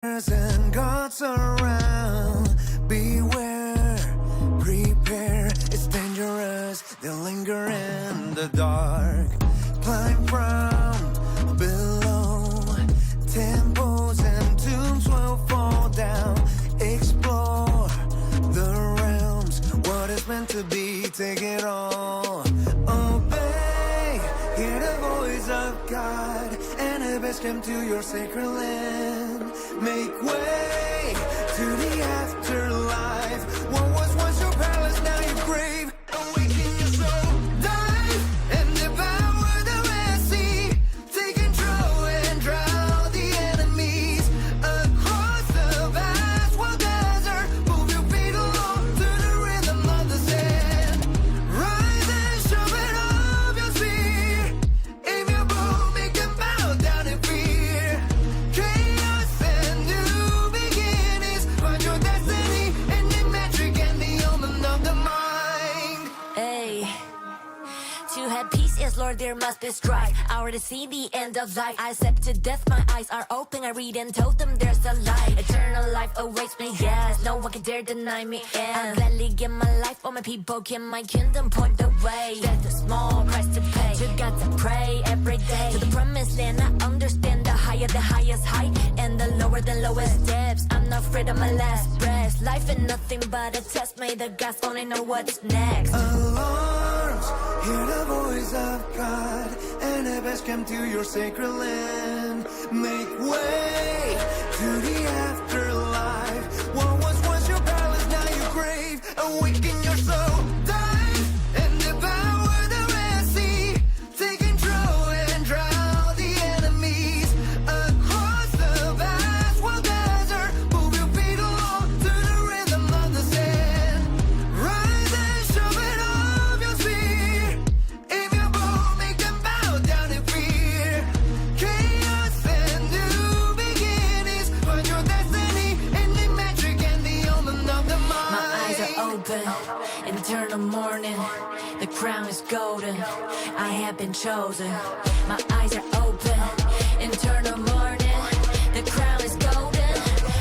And gods around, beware, prepare, it's dangerous, they'll linger in the dark. Climb from below, temples and tombs will fall down. Explore the realms, what is meant to be, take it all. Obey, hear the voice of God, and the best come to your sacred land. Make way to the afterlife. What was once your palace, now your grave. Awaken your soul, dive and devour the Red Sea. Take control and drown the enemies. Across the vast wild desert, move your feet along to the rhythm of the sand. Rise and sharpen off your spear. Aim your bow, make them bow down in fear. Chaos and new beginnings. Find your destiny in the metric and the omen of the mind. Hey, to have peace, yes, Lord, there must be strife. Hour to see the end of life. I step to death, my eyes are open. I read and told them there's a light. Eternal life awaits me, yes. No one can dare deny me. I'll gladly give my life. All my people in my kingdom point the way. There's a small price to pay. To God to pray every day. To the promised land, I understand the higher the highest height and the lower the lowest depths. I'm not afraid of my last breath. Life is nothing but a test. May the gods only know what's next. Alarms, hear the voice of God, and the best come to your sacred land. Make way to the afterlife. What was once your palace, now your grave. Awaken your soul, dive and devour the Red Sea. Take control and drown the enemies. Across the vast wild desert, move your feet along to the rhythm of the sand. Rise and sharpen off your spear. Aim your bow, make them bow down in fear. Chaos and new beginnings. Find your destiny in the metric and the omen of the mind. My eyes are open in eternal morning. The crown is golden. I have been chosen. My eyes are open in eternal morning. The crown is golden.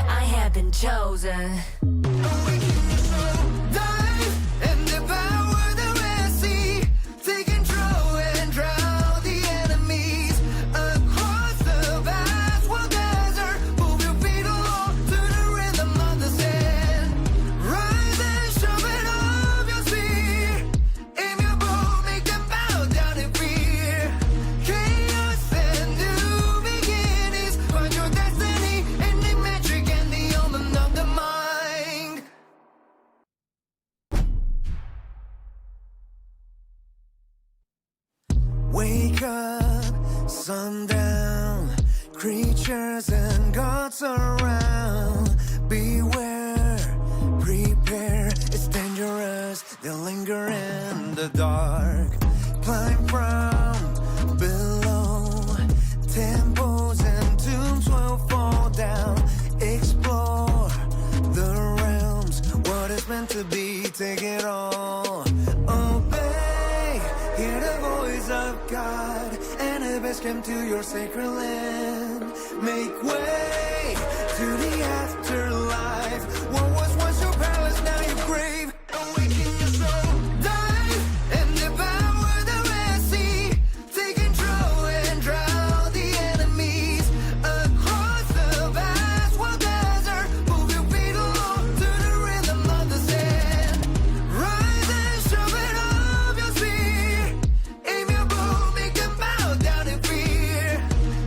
I have been chosen. Awaken your soul, dive and devour the Red Sea. Take control and drown the enemies. Across the vast wild desert, move your feet along to the rhythm of the sand. Rise and sharpen off your spear. Aim your bow, make them bow down in fear. Chaos and new beginnings. Find your destiny in the metric and the omen of the mind. Wake up, sundown, creatures and gods around. Beware, prepare, it's dangerous, they'll linger in the dark. Climb from below, temples and tombs will fall down. Explore the realms, what is meant to be, take it all. Obey, hear the voice of God, and the best come to your sacred land. Make way to the afterlife. What was once your palace, now your grave. Awaken your soul, dive and devour the Red Sea. Take control and drown the enemies. Across the vast wild desert, move your feet along to the rhythm of the sand. Rise and sharpen off your spear. Aim your bow, make them bow down in fear.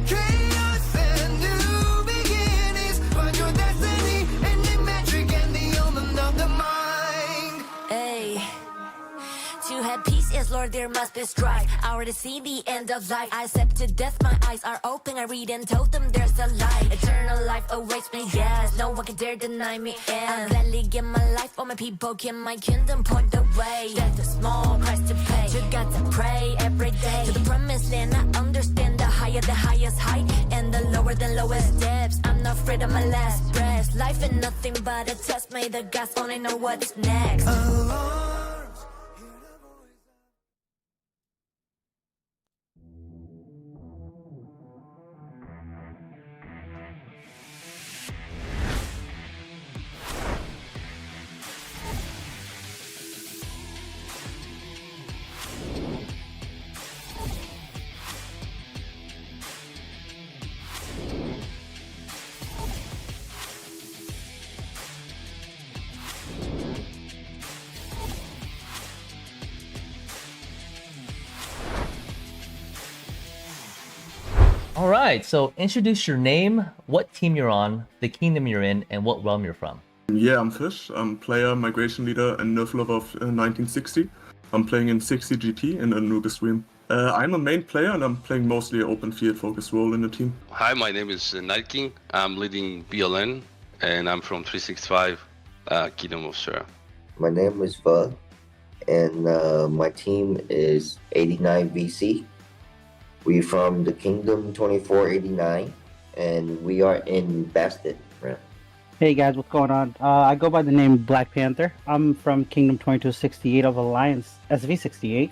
Chaos and new beginnings. Find your destiny in the metric and the omen of the mind. Hey, to have peace, yes, Lord, there must be strife. Hour to see the end of life. I step to death, my eyes are open. I read and told them there's a light. Eternal life awaits me, yes. No one can dare deny me. I'll gladly give my life. All my people in my kingdom point the way. There's a small price to pay. To God to pray every day. To the promised land, I understand the higher the highest height and the lower the lowest depths. I'm not afraid of my last breath. Life is nothing but a test. May the gods only know what's next. Alarms, hear the voice of right, so introduce your name, what team you're on, the kingdom you're in, and what realm you're from. Yeah, I'm Fish. I'm player, migration leader, and nerf lover of 1960. I'm playing in 60 GT in Anubis realm. I'm a main player and I'm playing mostly an open field focused role in the team. Hi, my name is Night King. I'm leading BLN and I'm from 365 Kingdom of Sura. My name is Bug and my team is 89 VC. We're from the Kingdom 2489 and we are in Bastet realm. Hey guys, what's going on? I go by the name Black Panther. I'm from Kingdom 2268 of Alliance SV68.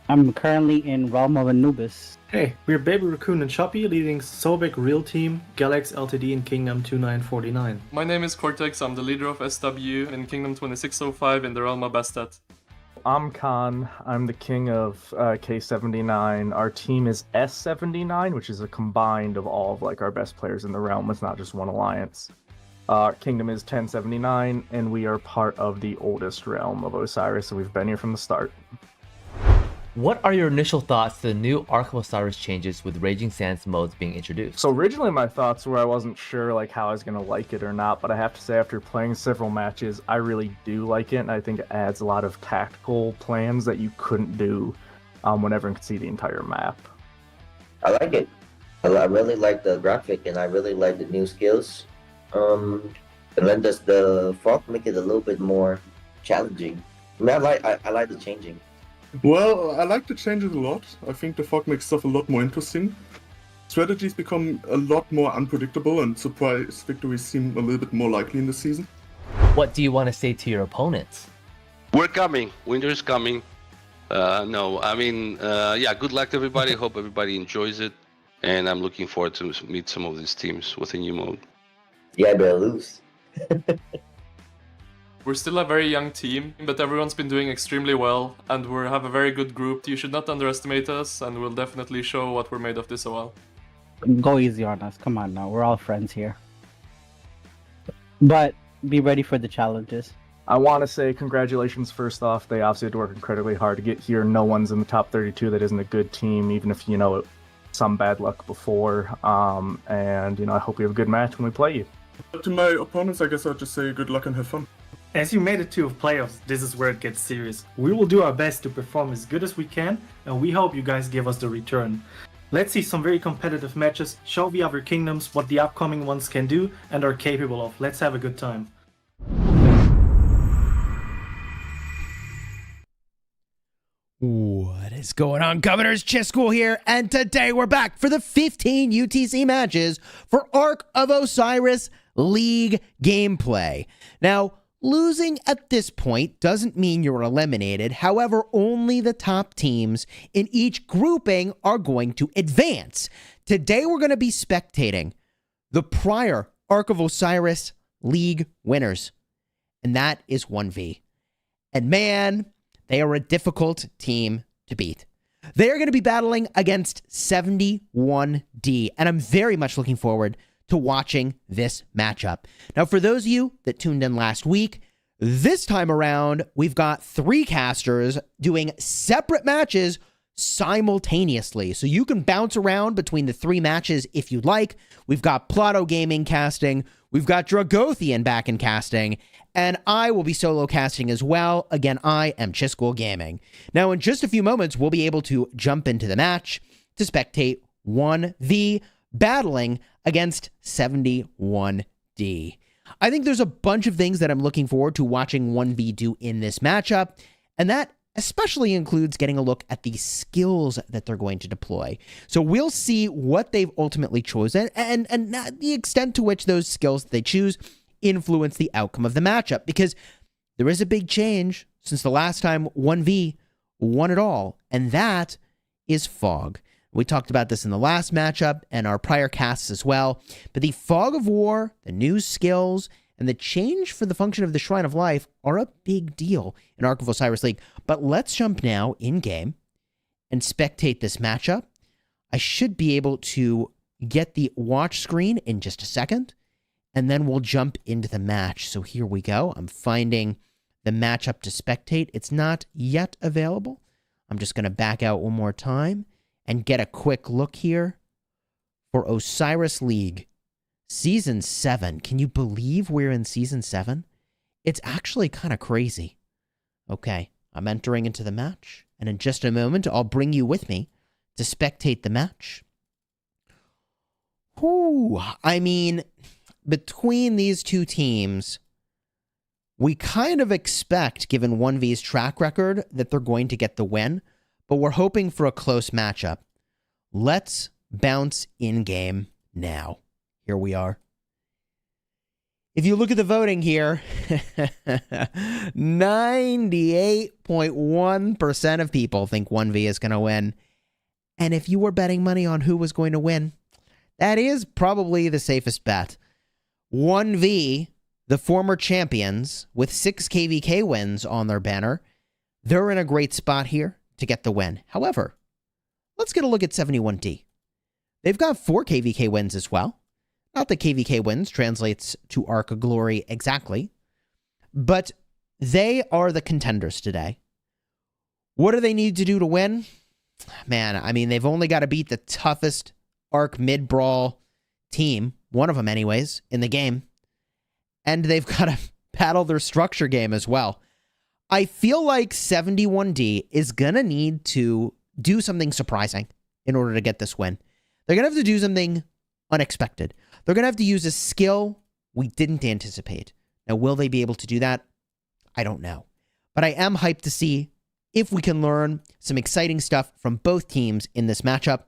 I'm currently in Realm of Anubis. Hey, we're Baby Raccoon and Choppy, leading Sobek Real Team, Galax Ltd in Kingdom 2949. My name is Cortex, I'm the leader of SW in Kingdom 2605 in the realm of Bastet. I'm Khan, I'm the king of K79. Our team is S79, which is a combined of all of our best players in the realm. It's not just one alliance. Our kingdom is 1079, and we are part of the oldest realm of Osiris, so we've been here from the start. What are your initial thoughts to the new Ark of Osiris changes with Raging Sands modes being introduced? So originally my thoughts were I wasn't sure how I was going to like it or not, but I have to say after playing several matches, I really do like it, and I think it adds a lot of tactical plans that you couldn't do when everyone could see the entire map. I like it. I really like the graphic and I really like the new skills. And then does the fog make it a little bit more challenging? I mean, I like the changing. Well, I like the changes a lot. I think the fog makes stuff a lot more interesting. Strategies become a lot more unpredictable and surprise victories seem a little bit more likely in the season. What do you want to say to your opponents? We're coming. Winter's coming. Good luck to everybody. Hope everybody enjoys it. And I'm looking forward to meet some of these teams with a new mode. Yeah, I better lose. We're still a very young team, but everyone's been doing extremely well, and we have a very good group. You should not underestimate us, and we'll definitely show what we're made of this a while. Go easy on us. Come on now, we're all friends here. But be ready for the challenges. I want to say congratulations first off. They obviously had to work incredibly hard to get here. No one's in the top 32 that isn't a good team, even if some bad luck before. I hope we have a good match when we play you. To my opponents, I guess I'll just say good luck and have fun. As you made it to playoffs, this is where it gets serious. We will do our best to perform as good as we can, and we hope you guys give us the return. Let's see some very competitive matches, show the other kingdoms what the upcoming ones can do and are capable of. Let's have a good time. What is going on, Governors? Chiscool here, and today we're back for the 15 UTC matches for Ark of Osiris League gameplay. Now, losing at this point doesn't mean you're eliminated. However, only the top teams in each grouping are going to advance. Today, we're going to be spectating the prior Ark of Osiris League winners, and that is OneV. And man, they are a difficult team to beat. They are going to be battling against 71D, and I'm very much looking forward to watching this matchup. Now, for those of you that tuned in last week, this time around, we've got 3 casters doing separate matches simultaneously. So you can bounce around between the 3 matches if you'd like. We've got Plato Gaming casting, we've got Dragothian back in casting, and I will be solo casting as well. Again, I am Chiscool Gaming. Now, in just a few moments, we'll be able to jump into the match to spectate 1V battling against 71D. I think there's a bunch of things that I'm looking forward to watching 1V do in this matchup, and that especially includes getting a look at the skills that they're going to deploy. So we'll see what they've ultimately chosen and the extent to which those skills that they choose influence the outcome of the matchup, because there is a big change since the last time 1V won it all, and that is Fog. We talked about this in the last matchup and our prior casts as well, but the Fog of War, the new skills, and the change for the function of the Shrine of Life are a big deal in Ark of Osiris League. But let's jump now in-game and spectate this matchup. I should be able to get the watch screen in just a second, and then we'll jump into the match. So here we go. I'm finding the matchup to spectate. It's not yet available. I'm just going to back out one more time and get a quick look here for Osiris League Season 7. Can you believe we're in Season 7? It's actually kind of crazy. Okay, I'm entering into the match, and in just a moment, I'll bring you with me to spectate the match. Whew, I mean, between these two teams, we kind of expect, given OneV's track record, that they're going to get the win, but we're hoping for a close matchup. Let's bounce in-game now. Here we are. If you look at the voting here, 98.1% of people think 1V is going to win. And if you were betting money on who was going to win, that is probably the safest bet. 1V, the former champions, with 6 KVK wins on their banner, they're in a great spot here to get the win. However, let's get a look at 71D. They've got 4 KVK wins as well. Not that KVK wins translates to Arc Glory exactly, but they are the contenders today. What do they need to do to win? Man, I mean, they've only got to beat the toughest Arc mid-brawl team, one of them anyways, in the game, and they've got to battle their structure game as well. I feel like 71D is going to need to do something surprising in order to get this win. They're going to have to do something unexpected. They're going to have to use a skill we didn't anticipate. Now, will they be able to do that? I don't know. But I am hyped to see if we can learn some exciting stuff from both teams in this matchup.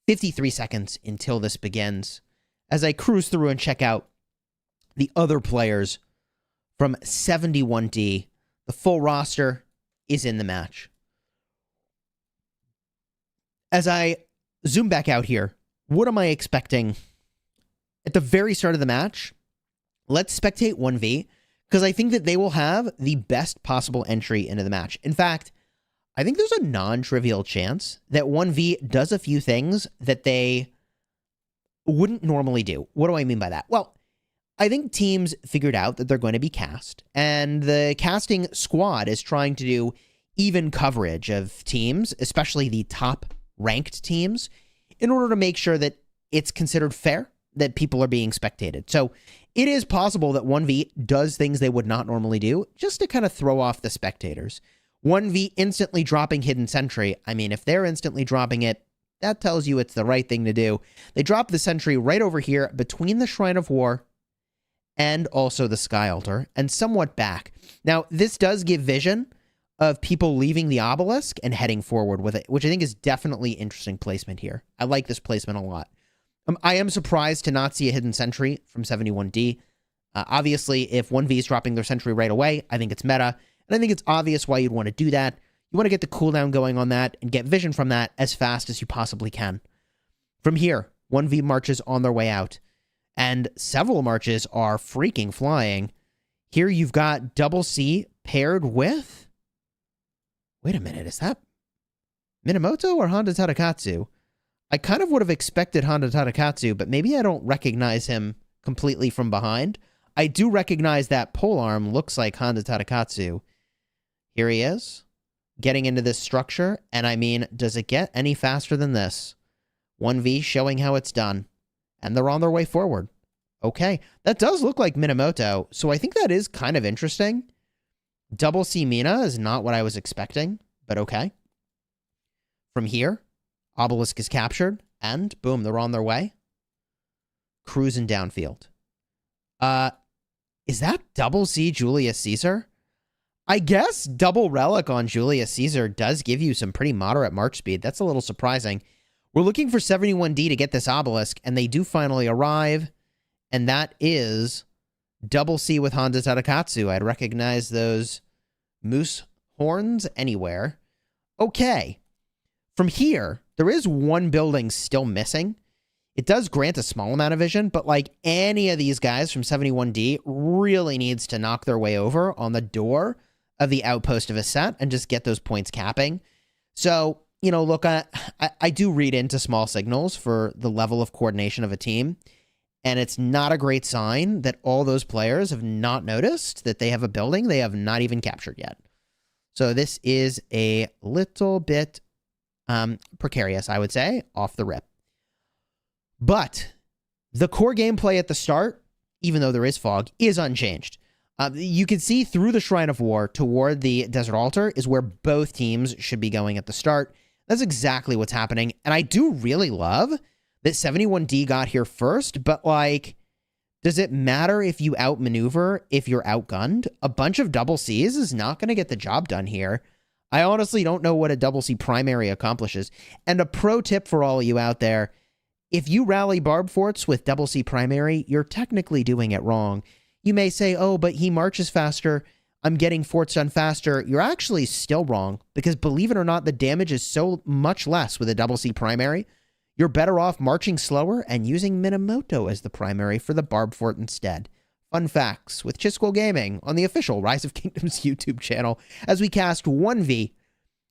53 seconds until this begins, as I cruise through and check out the other players from 71D. The full roster is in the match. As I zoom back out here, what am I expecting at the very start of the match? Let's spectate 1V, because I think that they will have the best possible entry into the match. In fact, I think there's a non-trivial chance that 1V does a few things that they wouldn't normally do. What do I mean by that? Well, I think teams figured out that they're going to be cast, and the casting squad is trying to do even coverage of teams, especially the top-ranked teams, in order to make sure that it's considered fair that people are being spectated. So it is possible that 1V does things they would not normally do, just to kind of throw off the spectators. 1V instantly dropping Hidden Sentry. I mean, if they're instantly dropping it, that tells you it's the right thing to do. They drop the Sentry right over here between the Shrine of War and also the Sky Altar, and somewhat back. Now, this does give vision of people leaving the obelisk and heading forward with it, which I think is definitely interesting placement here. I like this placement a lot. I am surprised to not see a Hidden Sentry from 71D. Obviously, if 1V is dropping their Sentry right away, I think it's meta, and I think it's obvious why you'd want to do that. You want to get the cooldown going on that and get vision from that as fast as you possibly can. From here, 1V marches on their way out, and several marches are freaking flying. Here you've got Double C paired with... Wait a minute, is that Minamoto or Honda Tadakatsu? I kind of would have expected Honda Tadakatsu, but maybe I don't recognize him completely from behind. I do recognize that polearm looks like Honda Tadakatsu. Here he is, getting into this structure, and I mean, does it get any faster than this? 1V showing how it's done, and they're on their way forward. Okay, that does look like Minamoto, so I think that is kind of interesting. Double C Mina is not what I was expecting, but okay. From here, Obelisk is captured, and boom, they're on their way. Cruising downfield. Is that Double C Julius Caesar? I guess Double Relic on Julius Caesar does give you some pretty moderate march speed. That's a little surprising. We're looking for 71D to get this Obelisk, and they do finally arrive, and that is Double C with Honda Tadakatsu. I'd recognize those moose horns anywhere. Okay. From here, there is one building still missing. It does grant a small amount of vision, but like any of these guys from 71D really needs to knock their way over on the door of the outpost of a set and just get those points capping. So, you know, look, I do read into small signals for the level of coordination of a team, and it's not a great sign that all those players have not noticed that they have a building they have not even captured yet. So this is a little bit precarious, I would say, off the rip. But the core gameplay at the start, even though there is fog, is unchanged. You can see through the Shrine of War toward the Desert Altar is where both teams should be going at the start. That's exactly what's happening. And I do really love that 71D got here first, but like, does it matter if you outmaneuver if you're outgunned? A bunch of double Cs is not going to get the job done here. I honestly don't know what a double C primary accomplishes. And a pro tip for all of you out there, if you rally Barb Forts with double C primary, you're technically doing it wrong. You may say, oh, but he marches faster. I'm getting forts done faster. You're actually still wrong, because believe it or not, the damage is so much less with a double C primary. You're better off marching slower and using Minamoto as the primary for the Barb Fort instead. Fun facts with Chisquel Gaming on the official Rise of Kingdoms YouTube channel as we cast 1v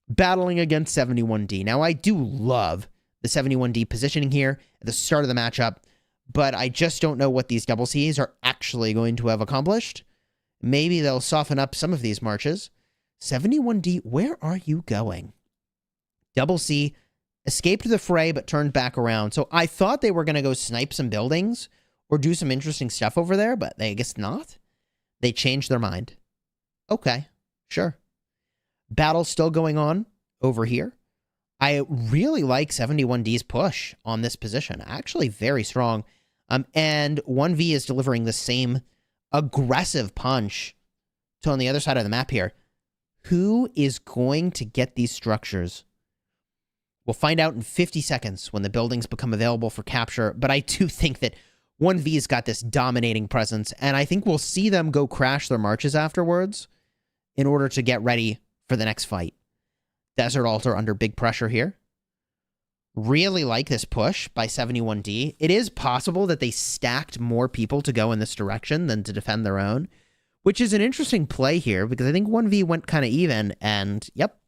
battling against 71D. Now, I do love the 71D positioning here at the start of the matchup, but I just don't know what these double Cs are actually going to have accomplished. Maybe they'll soften up some of these marches. 71D, where are you going? Double C escaped the fray, but turned back around. So I thought they were going to go snipe some buildings or do some interesting stuff over there, but I guess not. They changed their mind. Okay, sure. Battle's still going on over here. I really like 71D's push on this position. Actually very strong. And 1V is delivering the same aggressive punch to on the other side of the map here. Who is going to get these structures? We'll find out in 50 seconds when the buildings become available for capture, but I do think that 1V's got this dominating presence, and I think we'll see them go crash their marches afterwards in order to get ready for the next fight. Desert Altar under big pressure here. Really like this push by 71D. It is possible that they stacked more people to go in this direction than to defend their own, which is an interesting play here because I think 1V went kind of even, and yep,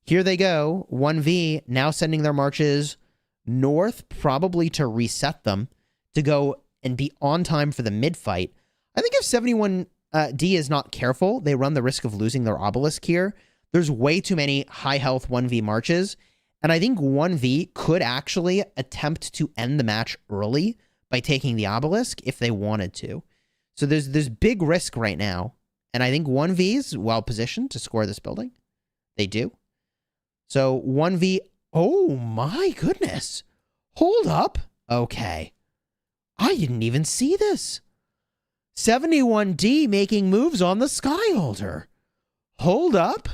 here they go. 1V now sending their marches north, probably to reset them, to go and be on time for the mid-fight. I think if 71D is not careful, they run the risk of losing their obelisk here. There's way too many high-health 1V marches, and I think 1V could actually attempt to end the match early by taking the obelisk if they wanted to. So there's big risk right now, and I think 1V is well-positioned to score this building. They do. So 1V, oh my goodness. Hold up. Okay. I didn't even see this. 71D making moves on the Skyholder. Hold up.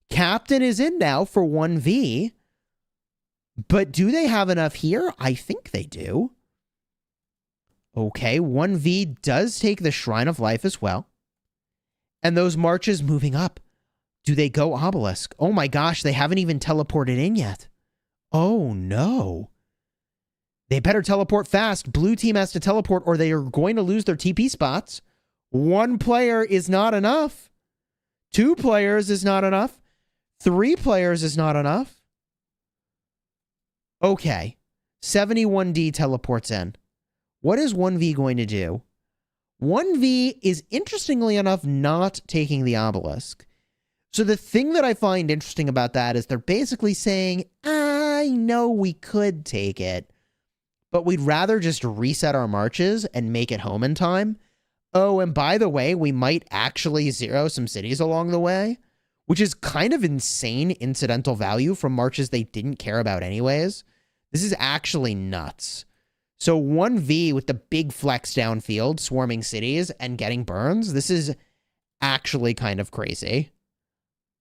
Captain is in now for 1V. But do they have enough here? I think they do. Okay, 1V does take the Shrine of Life as well. And those marches moving up. Do they go obelisk? Oh my gosh, they haven't even teleported in yet. Oh no. They better teleport fast. Blue team has to teleport or they are going to lose their TP spots. One player is not enough. 2 players is not enough. 3 players is not enough. Okay. 71D teleports in. What is 1V going to do? 1V is, interestingly enough, not taking the obelisk. So the thing that I find interesting about that is they're basically saying, I know we could take it, but we'd rather just reset our marches and make it home in time. Oh, and by the way, we might actually zero some cities along the way, which is kind of insane incidental value from marches they didn't care about anyways. This is actually nuts. So 1V with the big flex downfield, swarming cities and getting burns, this is actually kind of crazy.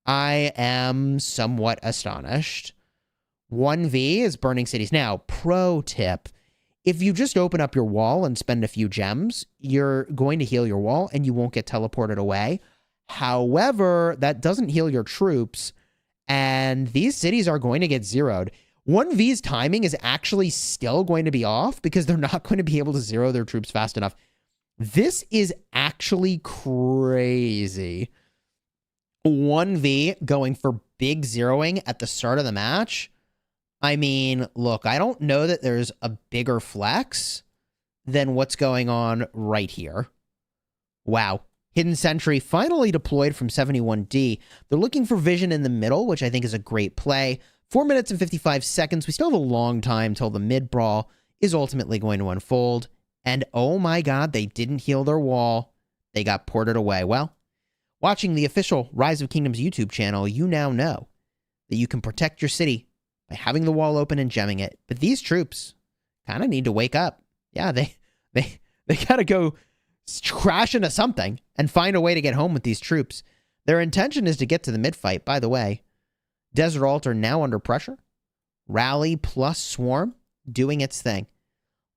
I am somewhat astonished. 1V is burning cities. Now, pro tip, if you just open up your wall and spend a few gems, you're going to heal your wall and you won't get teleported away. However, that doesn't heal your troops, and these cities are going to get zeroed. 1V's timing is actually still going to be off because they're not going to be able to zero their troops fast enough. This is actually crazy. 1V going for big zeroing at the start of the match. I mean, look, I don't know that there's a bigger flex than what's going on right here. Wow. Hidden Sentry finally deployed from 71D. They're looking for vision in the middle, which I think is a great play. 4 minutes and 55 seconds. We still have a long time till the mid-brawl is ultimately going to unfold. And oh my god, they didn't heal their wall. They got ported away. Well, watching the official Rise of Kingdoms YouTube channel, you now know that you can protect your city by having the wall open and gemming it. But these troops kind of need to wake up. Yeah, they got to go crash into something and find a way to get home with these troops. Their intention is to get to the mid-fight. By the way, Desert Altar now under pressure. Rally plus Swarm doing its thing.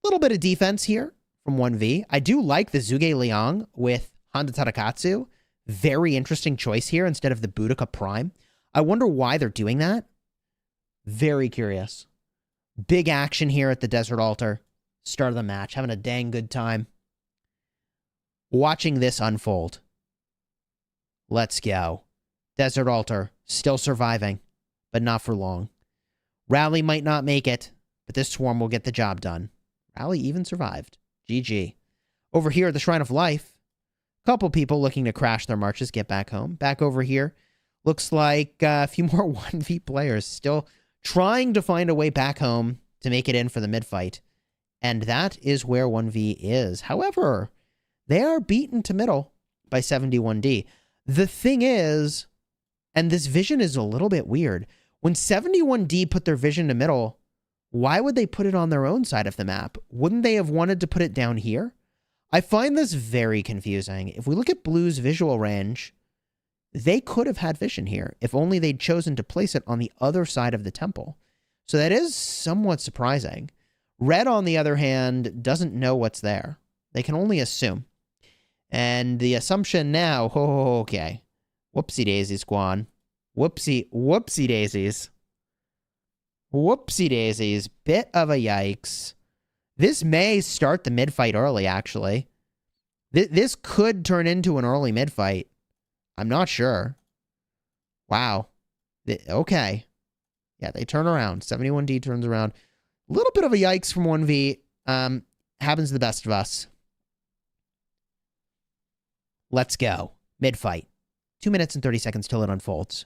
A little bit of defense here from 1V. I do like the Zhuge Liang with Honda Tadakatsu. Very interesting choice here instead of the Boudica Prime. I wonder why they're doing that. Very curious. Big action here at the Desert Altar. Start of the match. Having a dang good time. Watching this unfold. Let's go. Desert Altar still surviving, but not for long. Rally might not make it, but this Swarm will get the job done. Rally even survived. GG. Over here at the Shrine of Life, a couple people looking to crash their marches, get back home. Back over here, looks like a few more 1v players still trying to find a way back home to make it in for the mid-fight. And that is where 1v is. However, they are beaten to middle by 71D. The thing is, and this vision is a little bit weird, when 71D put their vision to middle, why would they put it on their own side of the map? Wouldn't they have wanted to put it down here? I find this very confusing. If we look at Blue's visual range, they could have had vision here, if only they'd chosen to place it on the other side of the temple. So that is somewhat surprising. Red, on the other hand, doesn't know what's there. They can only assume. And the assumption now, okay. Whoopsie daisies, Quan. Whoopsie daisies. Whoopsie daisies. Bit of a yikes. This may start the mid-fight early, actually. This could turn into an early mid-fight. I'm not sure. Wow. Okay. Yeah, they turn around. 71D turns around. A little bit of a yikes from 1V. Happens to the best of us. Let's go. Mid-fight. 2 minutes and 30 seconds till it unfolds.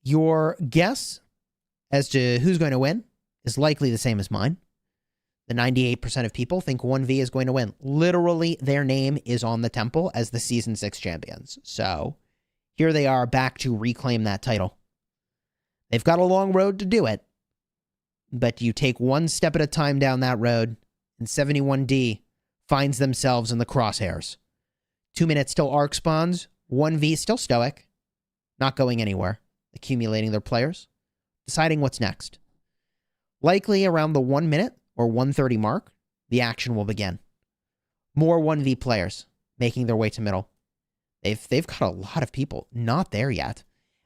Your guess as to who's going to win is likely the same as mine. The 98% of people think 1V is going to win. Literally, their name is on the temple as the Season 6 champions. So, here they are back to reclaim that title. They've got a long road to do it. But you take one step at a time down that road, and 71D finds themselves in the crosshairs. 2 minutes till Arc spawns. 1V still stoic. Not going anywhere. Accumulating their players. Deciding what's next. Likely around the 1 minute or 1:30 mark, the action will begin. More 1v players making their way to middle. They've got a lot of people not there yet.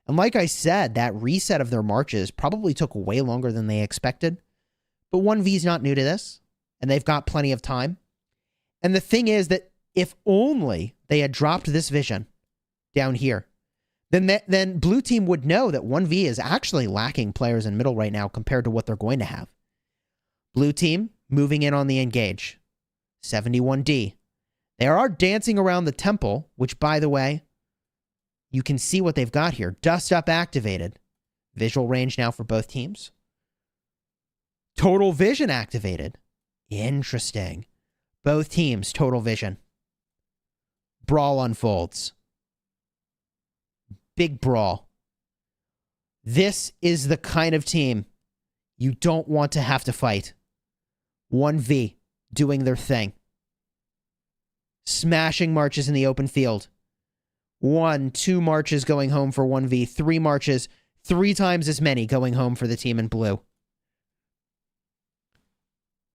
And like I said, that reset of their marches probably took way longer than they expected. But 1v's not new to this, and they've got plenty of time. And the thing is that if only they had dropped this vision down here, then Blue Team would know that 1v is actually lacking players in middle right now compared to what they're going to have. Blue Team moving in on the engage. 71D. They are dancing around the temple, which, by the way, you can see what they've got here. Dust Up activated. Visual range now for both teams. Total vision activated. Interesting. Both teams, total vision. Brawl unfolds. Big brawl. This is the kind of team you don't want to have to fight. 1v doing their thing. Smashing marches in the open field. 1, 2 marches going home for 1v. 3 marches, 3 times as many going home for the team in blue.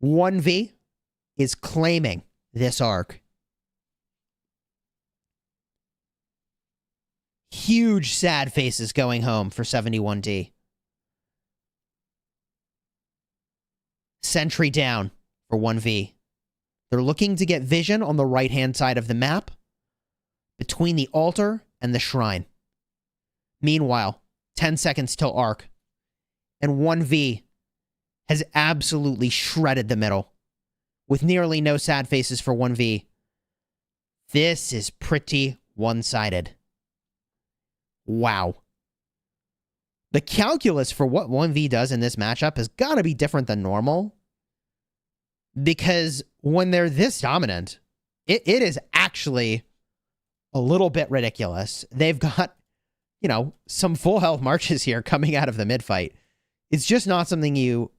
1v is claiming this arc. Huge sad faces going home for 71D. Sentry down for 1v. They're looking to get vision on the right-hand side of the map between the altar and the shrine. Meanwhile, 10 seconds till arc. And 1v has absolutely shredded the middle with nearly no sad faces for 1v. This is pretty one-sided. Wow. The calculus for what 1v does in this matchup has got to be different than normal. because when they're this dominant, it is actually a little bit ridiculous. They've got, you know, some full health marches here coming out of the mid-fight. It's just not something you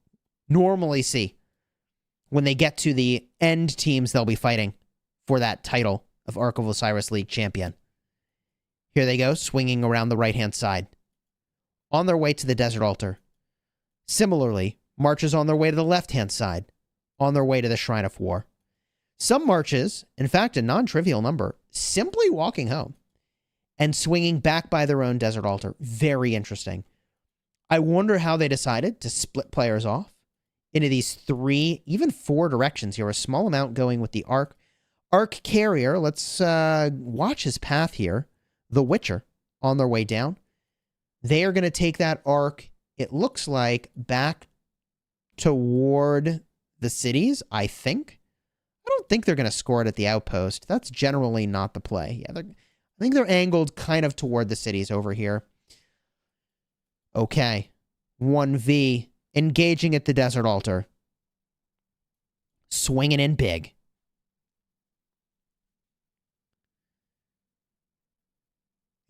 normally see when they get to the end teams they'll be fighting for that title of Ark of Osiris League champion. Here they go, swinging around the right-hand side. On their way to the Desert Altar. Similarly, marches on their way to the left-hand side. On their way to the Shrine of War. Some marches, in fact a non-trivial number, simply walking home and swinging back by their own Desert Altar. Very interesting. I wonder how they decided to split players off into these 3, even 4 directions here. A small amount going with the Ark. Ark Carrier, let's watch his path here. The Witcher on their way down. They are going to take that Ark, it looks like, back toward the cities, I think. I don't think they're going to score it at the outpost. That's generally not the play. Yeah, I think they're angled kind of toward the cities over here. Okay. 1V engaging at the Desert Altar. Swinging in big.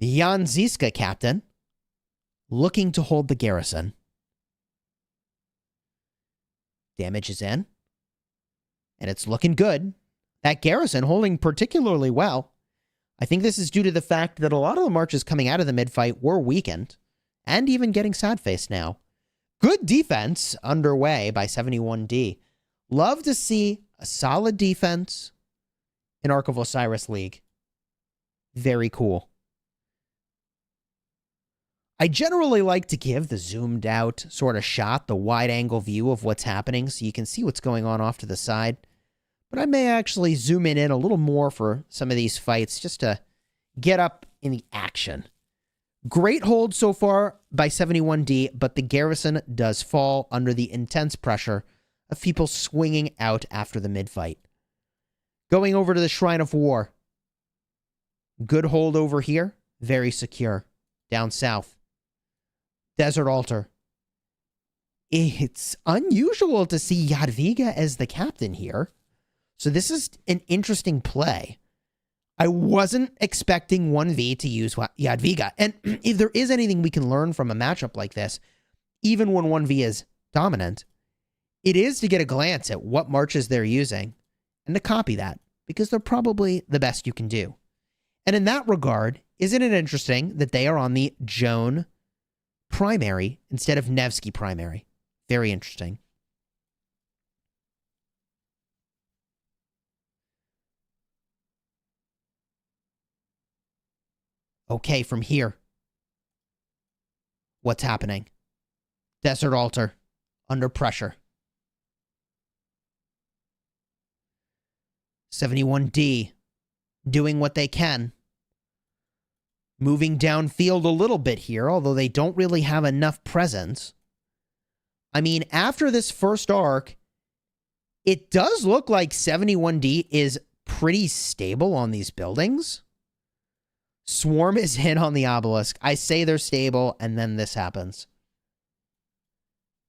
Jan Ziska, captain, looking to hold the garrison. Damage is in. And it's looking good. That garrison holding particularly well. I think this is due to the fact that a lot of the marches coming out of the mid-fight were weakened. And even getting sad-faced now. Good defense underway by 71D. Love to see a solid defense in Ark of Osiris League. Very cool. I generally like to give the zoomed out sort of shot, the wide angle view of what's happening so you can see what's going on off to the side. But I may actually zoom in a little more for some of these fights just to get up in the action. Great hold so far by 71D, but the garrison does fall under the intense pressure of people swinging out after the mid-fight. Going over to the Shrine of War. Good hold over here. Very secure. Down south. Desert Altar. It's unusual to see Jadwiga as the captain here. So this is an interesting play. I wasn't expecting 1V to use Jadwiga. And if there is anything we can learn from a matchup like this, even when 1V is dominant, it is to get a glance at what marches they're using and to copy that, because they're probably the best you can do. And in that regard, isn't it interesting that they are on the Joan primary instead of Nevsky primary? Very interesting. Okay, from here. What's happening? Desert Altar. Under pressure. 71D. Doing what they can. Moving downfield a little bit here, although they don't really have enough presence. I mean, after this first arc, it does look like 71D is pretty stable on these buildings. Swarm is in on the obelisk. I say they're stable, and then this happens.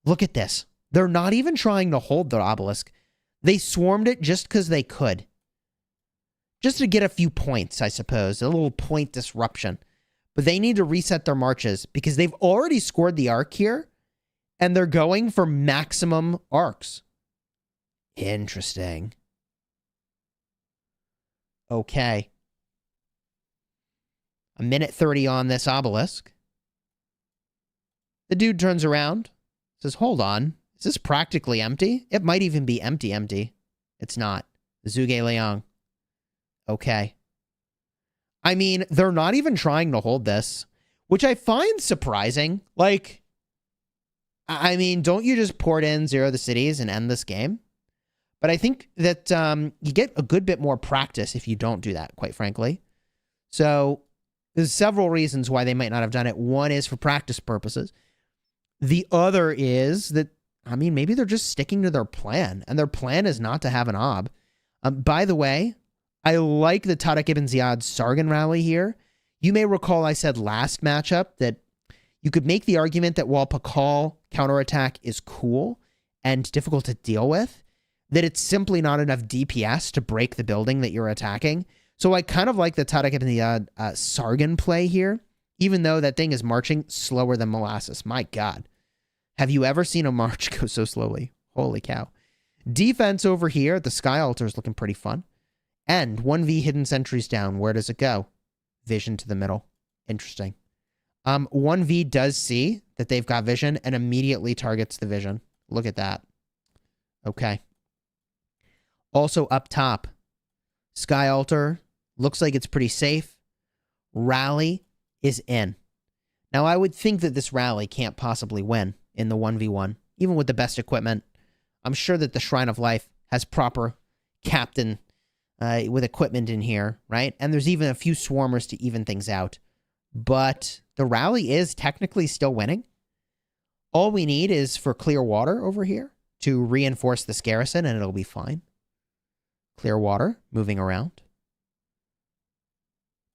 Look at this. They're not even trying to hold the obelisk. They swarmed it just because they could. Just to get a few points, I suppose. A little point disruption. But they need to reset their marches because they've already scored the arc here, and they're going for maximum arcs. Interesting. Okay. A minute 30 on this obelisk. The dude turns around, says, hold on. Is this practically empty? It might even be empty. It's not. Zhuge Liang. Okay. I mean, they're not even trying to hold this, which I find surprising. Like, I mean, don't you just port in Zero the Cities and end this game? But I think that you get a good bit more practice if you don't do that, quite frankly. So there's several reasons why they might not have done it. One is for practice purposes. The other is that, I mean, maybe they're just sticking to their plan, and their plan is not to have an ob. By the way, I like the Tariq Ibn Ziyad Sargon rally here. You may recall I said last matchup that you could make the argument that while Pakal counterattack is cool and difficult to deal with, that it's simply not enough DPS to break the building that you're attacking. So I kind of like the Tarek and the Sargon play here, even though that thing is marching slower than molasses. My God. Have you ever seen a march go so slowly? Holy cow. Defense over here, the Sky Altar is looking pretty fun. And 1v hidden sentries down. Where does it go? Vision to the middle. Interesting. 1v does see that they've got vision and immediately targets the vision. Look at that. Okay. Also up top, Sky Altar looks like it's pretty safe. Rally is in. Now, I would think that this rally can't possibly win in the 1v1, even with the best equipment. I'm sure that the Shrine of Life has proper captain with equipment in here, right? And there's even a few swarmers to even things out. But the rally is technically still winning. All we need is for clear water over here to reinforce this garrison, and it'll be fine. Clear water moving around.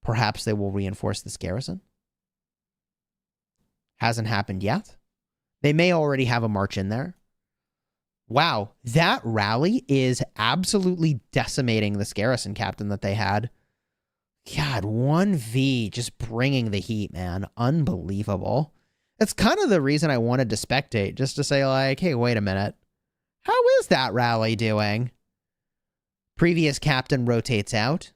Perhaps they will reinforce this garrison. Hasn't happened yet. They may already have a march in there. Wow, that rally is absolutely decimating this garrison captain that they had. God, 1v just bringing the heat, man. Unbelievable. That's kind of the reason I wanted to spectate, just to say like, hey, wait a minute. How is that rally doing? Previous captain rotates out,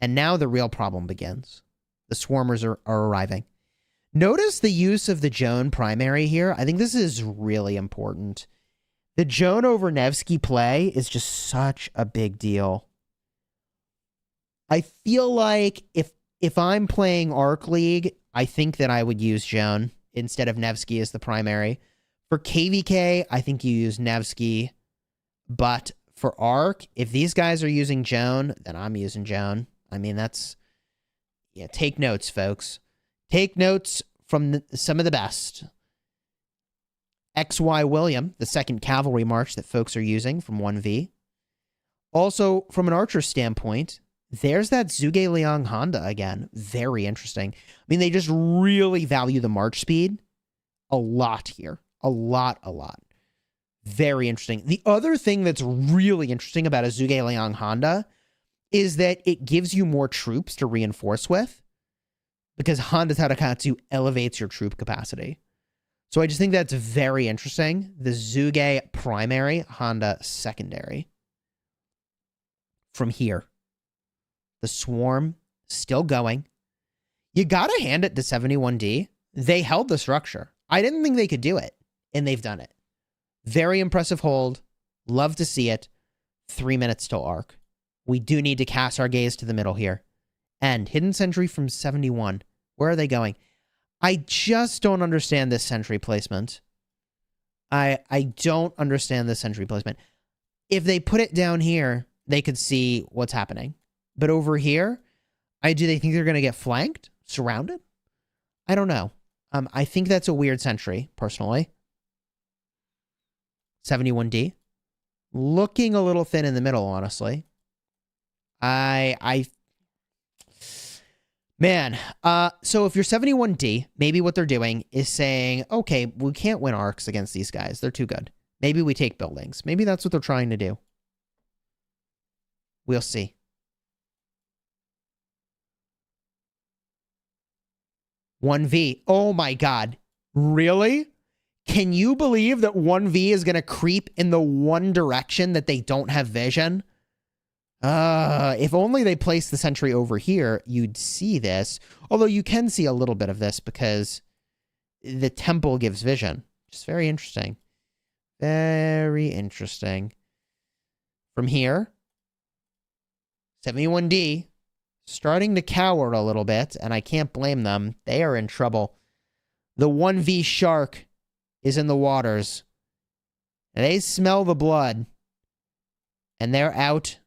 and now the real problem begins. The swarmers are arriving. Notice the use of the Joan primary here. I think this is really important. The Joan over Nevsky play is just such a big deal. I feel like if I'm playing Arc League, I think that I would use Joan instead of Nevsky as the primary. For KVK, I think you use Nevsky. But for Arc, if these guys are using Joan, then I'm using Joan. I mean, that's... Yeah, take notes, folks. Take notes from some of the best. XY William, the 2nd Cavalry March that folks are using from 1V. Also, from an archer standpoint, there's that Zhuge Liang Honda again. Very interesting. I mean, they just really value the march speed a lot here. A lot. Very interesting. The other thing that's really interesting about a Zhuge Liang Honda is that it gives you more troops to reinforce with, because Honda Tarakatsu elevates your troop capacity. So I just think that's very interesting. The Zhuge primary, Honda secondary. From here. The swarm still going. You gotta hand it to 71D. They held the structure. I didn't think they could do it, and they've done it. Very impressive hold. Love to see it. 3 minutes till arc. We do need to cast our gaze to the middle here. And hidden sentry from 71. Where are they going? I just don't understand this sentry placement. I don't understand this sentry placement. If they put it down here, they could see what's happening. But over here, do they think they're going to get flanked? Surrounded? I don't know. I think that's a weird sentry, personally. 71D. Looking a little thin in the middle, honestly. Man, so if you're 71D, maybe what they're doing is saying, okay, we can't win arcs against these guys. They're too good. Maybe we take buildings. Maybe that's what they're trying to do. We'll see. OneV. Oh my God. Really? Can you believe that 1V is going to creep in the one direction that they don't have vision? If only they placed the sentry over here, you'd see this. Although you can see a little bit of this because the temple gives vision. Just very interesting. Very interesting. From here, 71D starting to cower a little bit, and I can't blame them. They are in trouble. The 1V shark is in the waters. They smell the blood, and they're out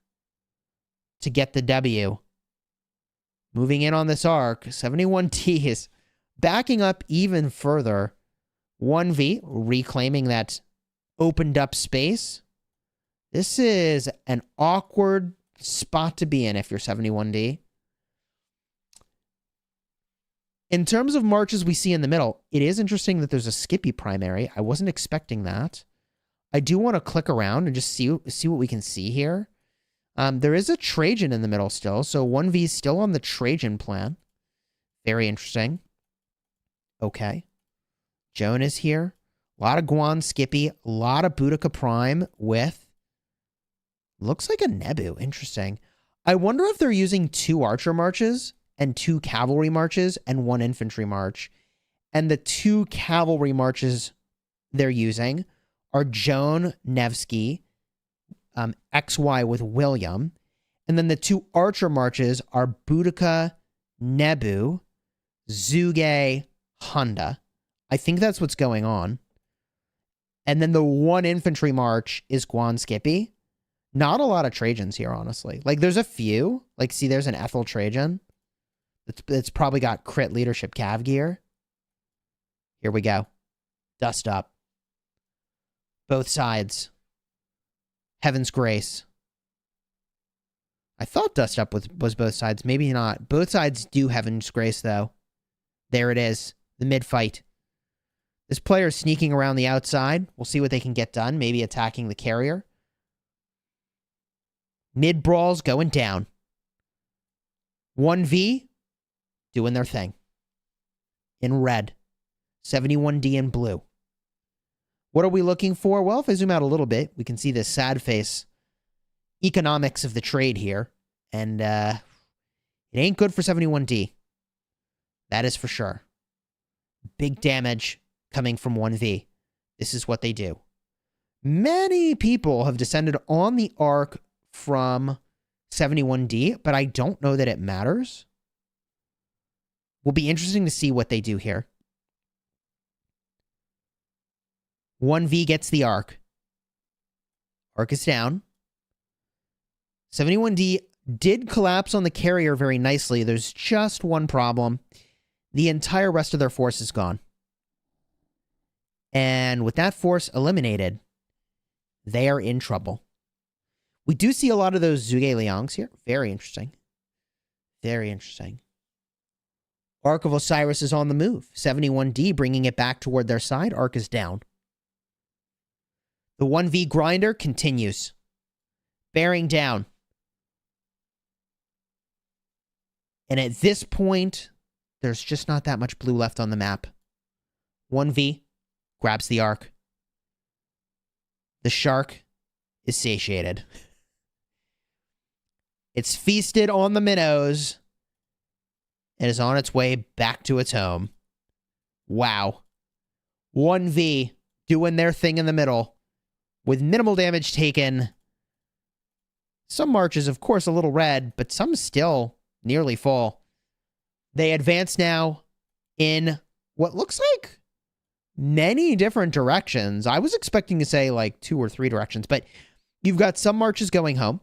to get the W. Moving in on this arc, 71T is backing up even further. 1V reclaiming that opened up space. This is an awkward spot to be in if you're 71D. In terms of marches we see in the middle, it is interesting that there's a Skippy primary. I wasn't expecting that. I do want to click around and just see what we can see here. There is a Trajan in the middle still, so 1V is still on the Trajan plan. Very interesting. Okay. Joan is here. A lot of Guan Skippy. A lot of Boudica Prime with... Looks like a Nebu. Interesting. I wonder if they're using 2 Archer Marches and 2 Cavalry Marches and 1 Infantry March. And the 2 Cavalry Marches they're using are Joan Nevsky, XY with William. And then the 2 Archer Marches are Boudica, Nebu, Zuge, Honda. I think that's what's going on. And then the 1 Infantry March is Guan Skippy. Not a lot of Trajans here, honestly. Like, there's a few. Like, see, there's an Ethel Trajan. It's probably got crit leadership cav gear. Here we go. Dust up. Both sides. Heaven's Grace. I thought Dust Up was both sides. Maybe not. Both sides do Heaven's Grace, though. There it is. The mid-fight. This player is sneaking around the outside. We'll see what they can get done. Maybe attacking the carrier. Mid-brawls going down. 1V doing their thing. In red. 71D in blue. What are we looking for? Well, if I zoom out a little bit, we can see the sad face economics of the trade here. And it ain't good for 71D. That is for sure. Big damage coming from 1V. This is what they do. Many people have descended on the arc from 71D, but I don't know that it matters. Will be interesting to see what they do here. 1V gets the arc. Arc is down. 71D did collapse on the carrier very nicely. There's just one problem. The entire rest of their force is gone. And with that force eliminated, they are in trouble. We do see a lot of those Zhuge Liangs here. Very interesting. Very interesting. Arc of Osiris is on the move. 71D bringing it back toward their side. Arc is down. The 1V grinder continues. Bearing down. And at this point, there's just not that much blue left on the map. 1V grabs the arc. The shark is satiated. It's feasted on the minnows and is on its way back to its home. Wow. 1V doing their thing in the middle with minimal damage taken. Some marches, of course, a little red, but some still nearly full. They advance now in what looks like many different directions. I was expecting to say like 2 or 3 directions, but you've got some marches going home.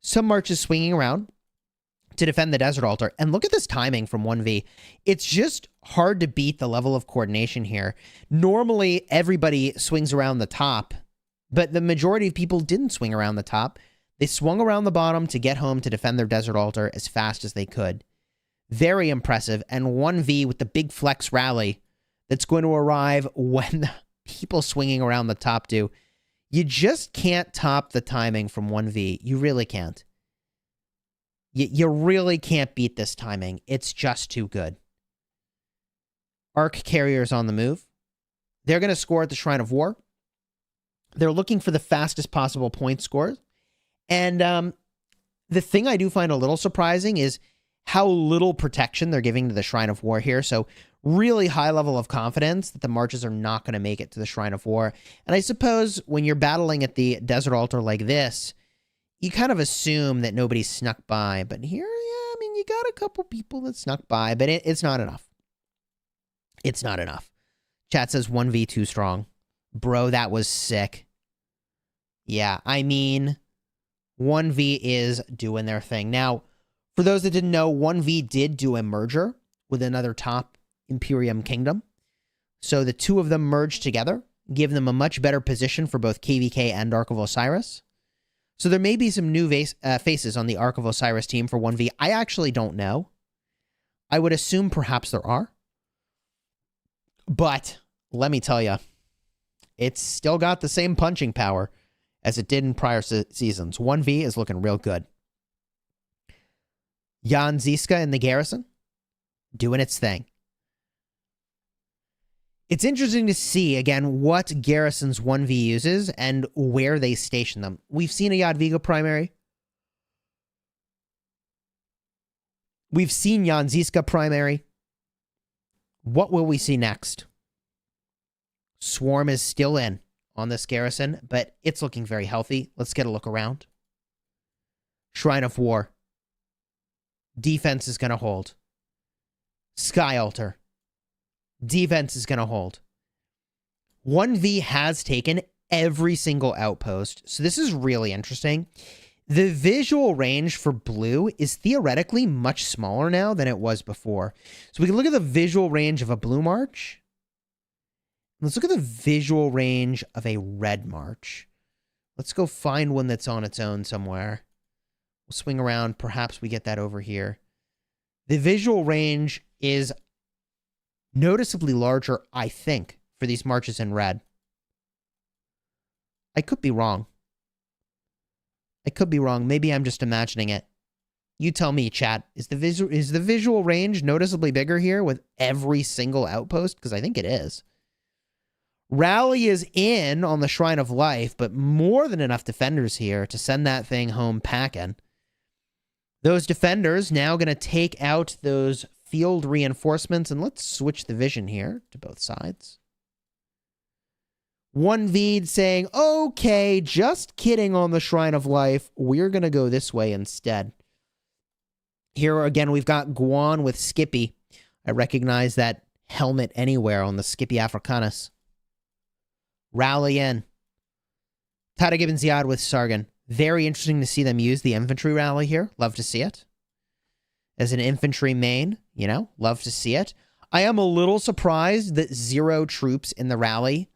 Some marches swinging around to defend the Desert Altar. And look at this timing from 1V. It's just hard to beat the level of coordination here. Normally, everybody swings around the top, but the majority of people didn't swing around the top. They swung around the bottom to get home to defend their Desert Altar as fast as they could. Very impressive. And 1V with the big flex rally that's going to arrive when the people swinging around the top do. You just can't top the timing from 1V. You really can't. You really can't beat this timing. It's just too good. Arc carriers on the move. They're going to score at the Shrine of War. They're looking for the fastest possible point scores. And the thing I do find a little surprising is how little protection they're giving to the Shrine of War here. So really high level of confidence that the marches are not going to make it to the Shrine of War. And I suppose when you're battling at the Desert Altar like this, you kind of assume that nobody snuck by. But here, yeah, I mean, you got a couple people that snuck by, but it's not enough. It's not enough. Chat says 1v too strong. Bro, that was sick. Yeah, I mean, 1v is doing their thing. Now, for those that didn't know, 1v did do a merger with another top Imperium kingdom. So the two of them merged together, give them a much better position for both KVK and Ark of Osiris. So there may be some new faces on the Ark of Osiris team for 1v. I actually don't know. I would assume perhaps there are. But let me tell you, it's still got the same punching power as it did in prior seasons. 1V is looking real good. Jan Ziska in the Garrison, doing its thing. It's interesting to see, again, what Garrison's 1V uses and where they station them. We've seen a Jadwiga primary. We've seen Jan Ziska primary. What will we see next? Swarm is still in on this Garrison, but it's looking very healthy. Let's get a look around. Shrine of War. Defense is going to hold. Sky Altar. Defense is going to hold. 1V has taken every single outpost, so this is really interesting. The visual range for blue is theoretically much smaller now than it was before. So we can look at the visual range of a blue march. Let's look at the visual range of a red march. Let's go find one that's on its own somewhere. We'll swing around. Perhaps we get that over here. The visual range is noticeably larger, I think, for these marches in red. I could be wrong. I could be wrong. Maybe I'm just imagining it. You tell me, chat. Is the visual range noticeably bigger here with every single outpost? Because I think it is. Rally is in on the Shrine of Life, but more than enough defenders here to send that thing home packing. Those defenders now going to take out those field reinforcements, and let's switch the vision here to both sides. 1V saying, okay, just kidding on the Shrine of Life. We're going to go this way instead. Here again, we've got Guan with Skippy. I recognize that helmet anywhere on the Skippy Africanus. Rally in. Tata Gibbon Ziad with Sargon. Very interesting to see them use the infantry rally here. Love to see it. As an infantry main, you know, love to see it. I am a little surprised that 0 troops in the rally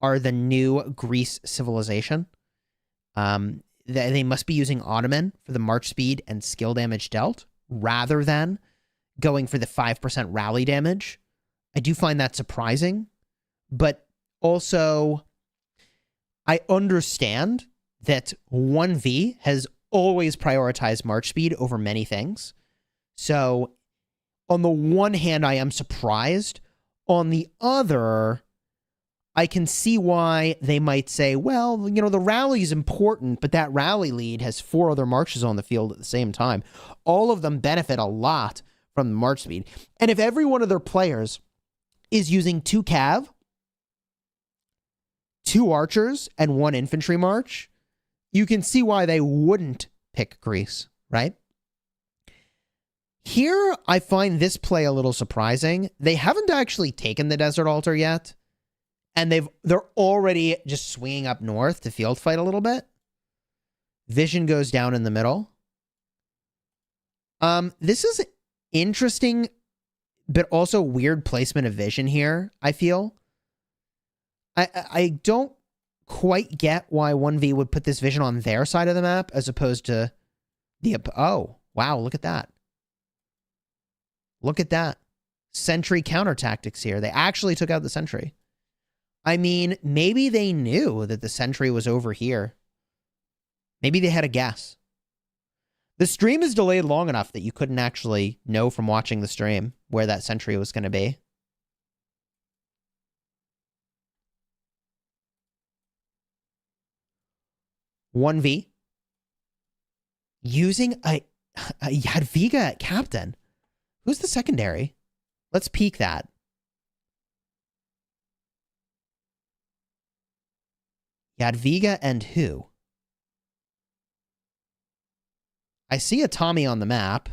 are the new Greece civilization. They must be using Ottoman for the march speed and skill damage dealt, rather than going for the 5% rally damage. I do find that surprising, but also I understand that 1V has always prioritized march speed over many things. So on the one hand, I am surprised. On the other, I can see why they might say, well, you know, the rally is important, but that rally lead has 4 other marches on the field at the same time. All of them benefit a lot from the march speed. And if every one of their players is using 2 cav, 2 archers, and 1 infantry march, you can see why they wouldn't pick Greece, right? Here, I find this play a little surprising. They haven't actually taken the Desert Altar yet. And they're already just swinging up north to field fight a little bit. Vision goes down in the middle. This is interesting, but also weird placement of vision here, I feel. I don't quite get why 1V would put this vision on their side of the map as opposed to the... Oh, wow, look at that. Look at that. Sentry counter tactics here. They actually took out the sentry. I mean, maybe they knew that the sentry was over here. Maybe they had a guess. The stream is delayed long enough that you couldn't actually know from watching the stream where that sentry was going to be. OneV. Using a Jadwiga captain. Who's the secondary? Let's peek that. Jadwiga and who? I see a Tommy on the map.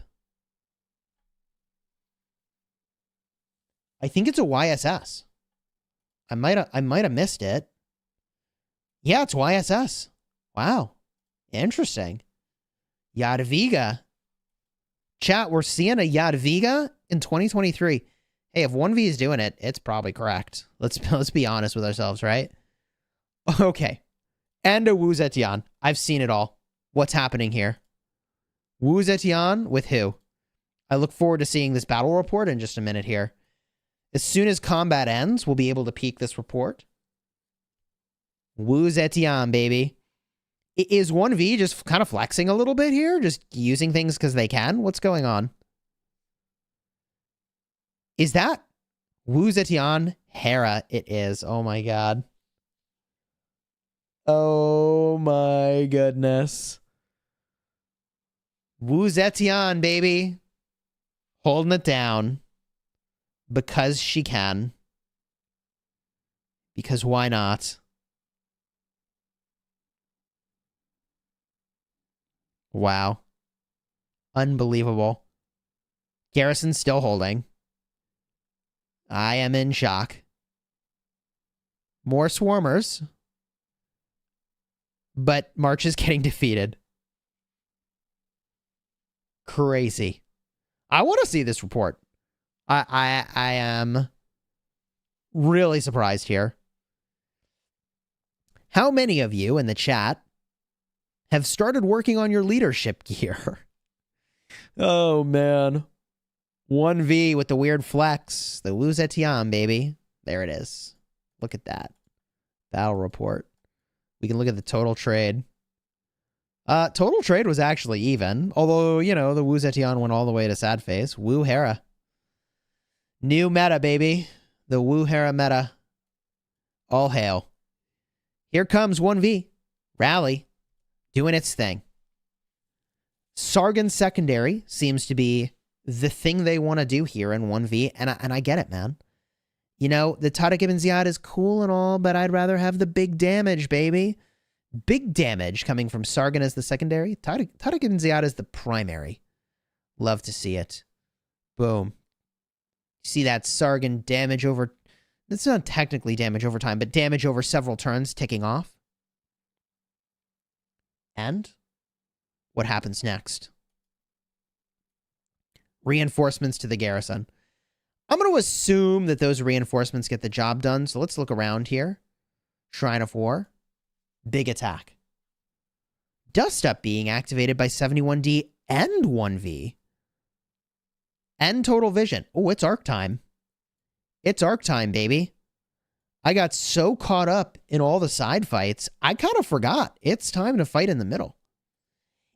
I think it's a YSS. I might have missed it. Yeah, it's YSS. Wow. Interesting. Jadwiga. Chat, we're seeing a Jadwiga in 2023. Hey, if 1V is doing it, it's probably correct. Let's be honest with ourselves, right? Okay. And a Wu Zetian. I've seen it all. What's happening here? Wu Zetian with who? I look forward to seeing this battle report in just a minute here. As soon as combat ends, we'll be able to peek this report. Wu Zetian, baby. Is 1V just kind of flexing a little bit here? Just using things because they can? What's going on? Is that Wu Zetian Hera? It is. Oh my god. Oh my goodness. Wu Zetian, baby. Holding it down. Because she can. Because why not? Wow. Unbelievable. Garrison's still holding. I am in shock. More swarmers. But March is getting defeated. Crazy. I want to see this report. I am really surprised here. How many of you in the chat have started working on your leadership gear? Oh, man. 1V with the weird flex. The Wu Zetian, baby. There it is. Look at that. Battle report. We can look at the total trade. Total trade was actually even. Although, you know, the Wu Zetian went all the way to sad face. Wu Hera. New meta, baby. The Wu Hera meta. All hail. Here comes 1V. Rally. Doing its thing. Sargon's secondary seems to be the thing they want to do here in 1V, and I get it, man. You know, the Tariq ibn Ziyad is cool and all, but I'd rather have the big damage, baby. Big damage coming from Sargon as the secondary. Tariq ibn Ziyad is the primary. Love to see it. Boom. See that Sargon damage over... It's not technically damage over time, but damage over several turns ticking off. And what happens next? Reinforcements to the garrison. I'm going to assume that those reinforcements get the job done, so let's look around here. Shrine of War. Big attack. Dust Up being activated by 71D and 1V. And Total Vision. Oh, it's arc time. It's arc time, baby. I got so caught up in all the side fights, I kind of forgot. It's time to fight in the middle.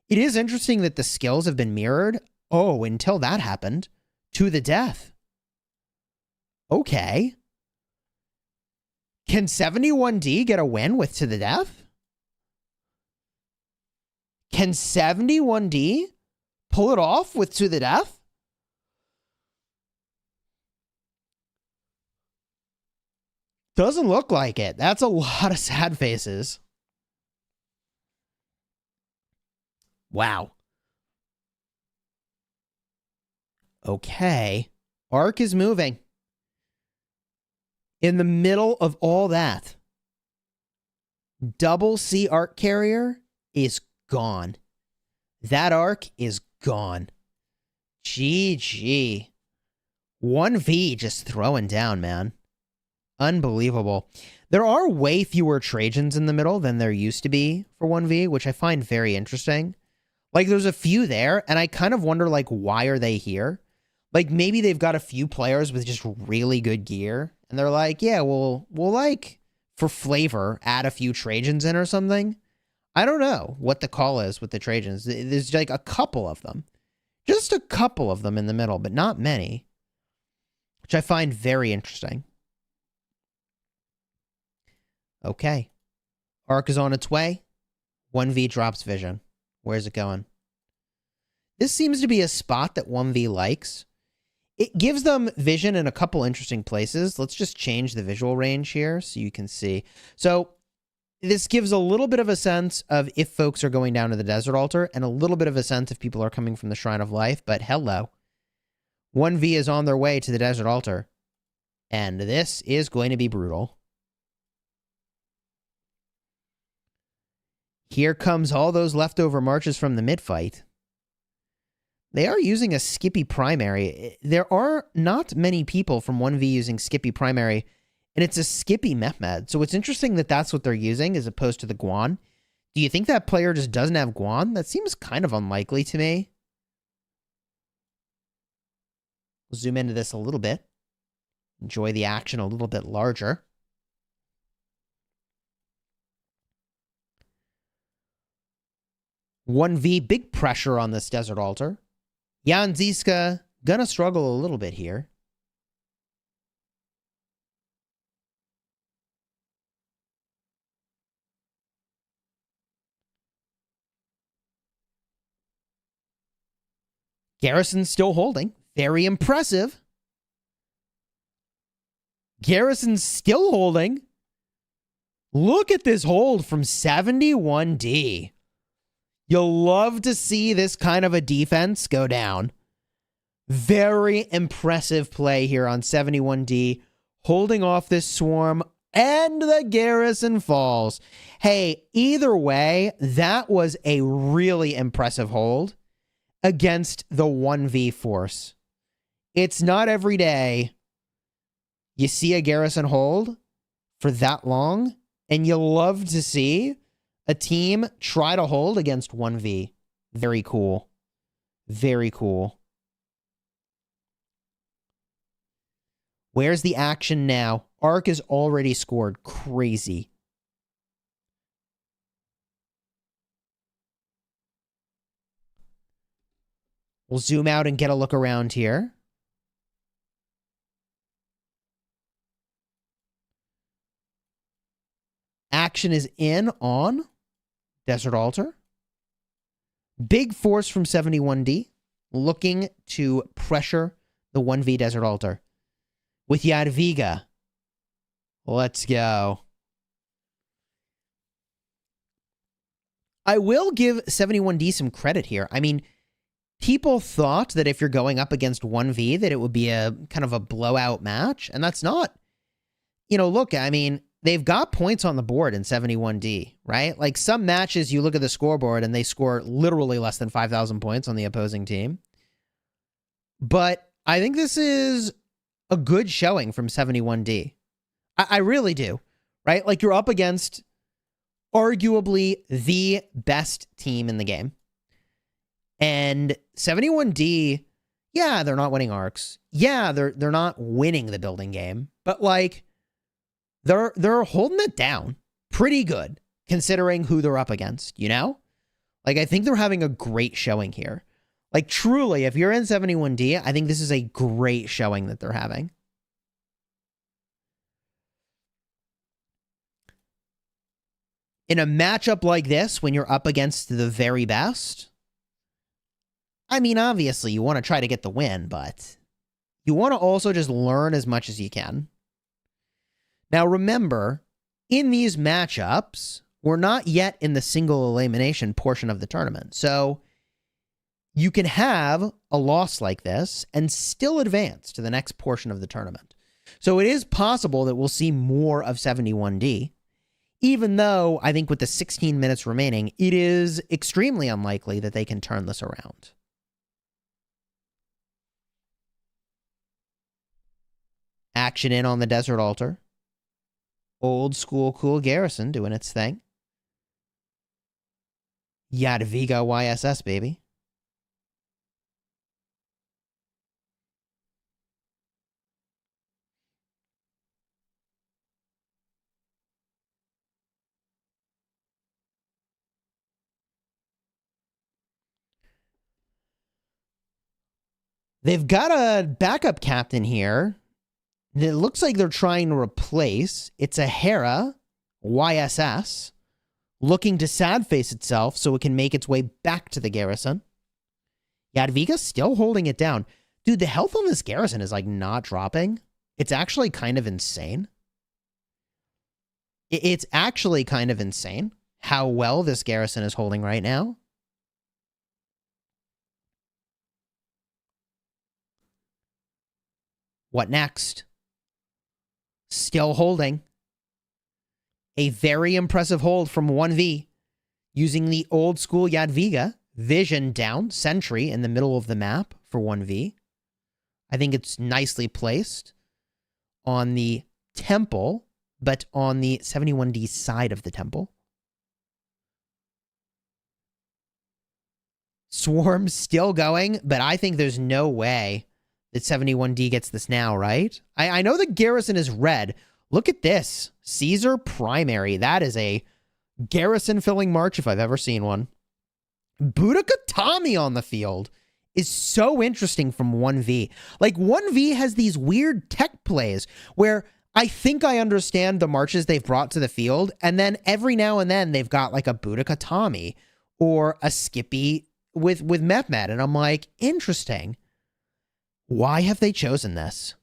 It is interesting that the skills have been mirrored. Oh, until that happened. To the death. Okay. Can 71D get a win with To the Death? Can 71D pull it off with To the Death? Doesn't look like it. That's a lot of sad faces. Wow. Okay. Arc is moving. In the middle of all that, double C arc carrier is gone. That arc is gone. GG. 1V just throwing down, man. Unbelievable. There are way fewer Trajans in the middle than there used to be for 1V, which I find very interesting. Like, there's a few there, and I kind of wonder, like, why are they here? Like, maybe they've got a few players with just really good gear, and they're like, yeah, we'll like, for flavor, add a few Trajans in or something. I don't know what the call is with the Trajans. There's, like, a couple of them. Just a couple of them in the middle, but not many. Which I find very interesting. Okay. Arc is on its way. 1V drops vision. Where's it going? This seems to be a spot that 1V likes. It gives them vision in a couple interesting places. Let's just change the visual range here so you can see. So this gives a little bit of a sense of if folks are going down to the Desert Altar and a little bit of a sense if people are coming from the Shrine of Life. But hello. 1V is on their way to the Desert Altar. And this is going to be brutal. Here comes all those leftover marches from the mid-fight. They are using a Skippy primary. There are not many people from 1V using Skippy primary, and it's a Skippy Mehmed. So it's interesting that that's what they're using as opposed to the Guan. Do you think that player just doesn't have Guan? That seems kind of unlikely to me. We'll zoom into this a little bit. Enjoy the action a little bit larger. 1V, big pressure on this Desert Altar. Jan Ziska gonna struggle a little bit here. Garrison still holding. Very impressive. Garrison still holding. Look at this hold from 71D. You'll love to see this kind of a defense go down. Very impressive play here on 71D. Holding off this swarm, and the Garrison falls. Hey, either way, that was a really impressive hold against the 1v force. It's not every day you see a Garrison hold for that long, and you love to see a team try to hold against 1v. Very cool. Very cool. Where's the action now? Arc has already scored. Crazy. We'll zoom out and get a look around here. Action is in on Desert Altar. Big force from 71D looking to pressure the 1v Desert Altar. With Jadwiga. Let's go. I will give 71D some credit here. I mean, people thought that if you're going up against 1v that it would be a kind of a blowout match, and that's not. You know, look, I mean, they've got points on the board in 71D, right? Like some matches you look at the scoreboard and they score literally less than 5,000 points on the opposing team. But I think this is a good showing from 71D. I really do, right? Like you're up against arguably the best team in the game. And 71D, yeah, they're not winning arcs. Yeah, they're not winning the building game, but like they're holding it down pretty good considering who they're up against, you know? Like I think they're having a great showing here. Like truly, if you're in 71D, I think this is a great showing that they're having. In a matchup like this, when you're up against the very best, I mean, obviously you want to try to get the win, but you want to also just learn as much as you can. Now remember, in these matchups, we're not yet in the single elimination portion of the tournament. So you can have a loss like this and still advance to the next portion of the tournament. So it is possible that we'll see more of 71D, even though I think with the 16 minutes remaining, it is extremely unlikely that they can turn this around. Action in on the Desert Altar. Old school cool Garrison doing its thing. Jadwiga YSS, baby. They've got a backup captain here. It looks like they're trying to replace. It's a Hera YSS looking to sad face itself so it can make its way back to the Garrison. Jadwiga's still holding it down. Dude, the health on this Garrison is like not dropping. It's actually kind of insane. It's actually kind of insane how well this Garrison is holding right now. What next? Still holding. A very impressive hold from 1v. Using the old school Jadwiga. Vision down. Sentry in the middle of the map for 1v. I think it's nicely placed on the temple, but on the 71D side of the temple. Swarm still going, but I think there's no way that 71D gets this now, right? I know the Garrison is red. Look at this. Caesar primary. That is a Garrison filling march if I've ever seen one. Boudica Tommy on the field is so interesting from 1V. Like, 1V has these weird tech plays where I think I understand the marches they've brought to the field, and then every now and then they've got like a Boudica Tommy or a Skippy with Mehmet, and I'm like, interesting. Why have they chosen this?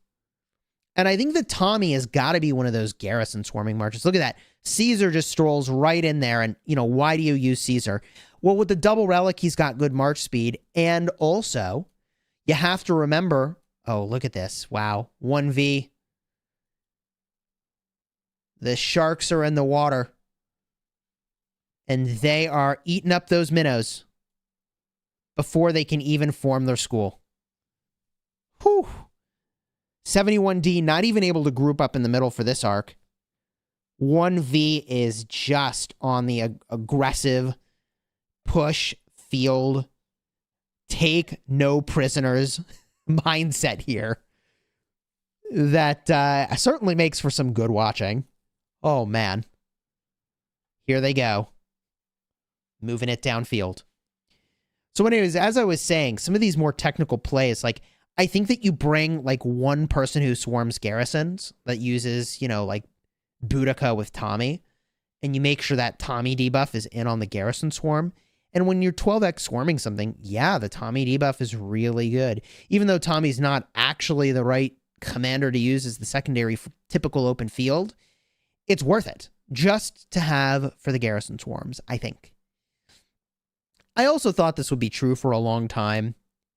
And I think the Tommy has got to be one of those garrison swarming marches. Look at that. Caesar just strolls right in there, and, you know, why do you use Caesar? Well, with the double relic, he's got good march speed, and also, you have to remember, oh, look at this. Wow. 1V. The sharks are in the water. And they are eating up those minnows before they can even form their school. Whew. 71D not even able to group up in the middle for this arc. 1V is just on the aggressive push field, take no prisoners mindset here. That certainly makes for some good watching. Oh, man. Here they go. Moving it downfield. So anyways, as I was saying, some of these more technical plays, like, I think that you bring, like, one person who swarms garrisons that uses, you know, like, Boudica with Tommy, and you make sure that Tommy debuff is in on the garrison swarm. And when you're 12x swarming something, yeah, the Tommy debuff is really good. Even though Tommy's not actually the right commander to use as the secondary for typical open field, it's worth it just to have for the garrison swarms, I think. I also thought this would be true for a long time,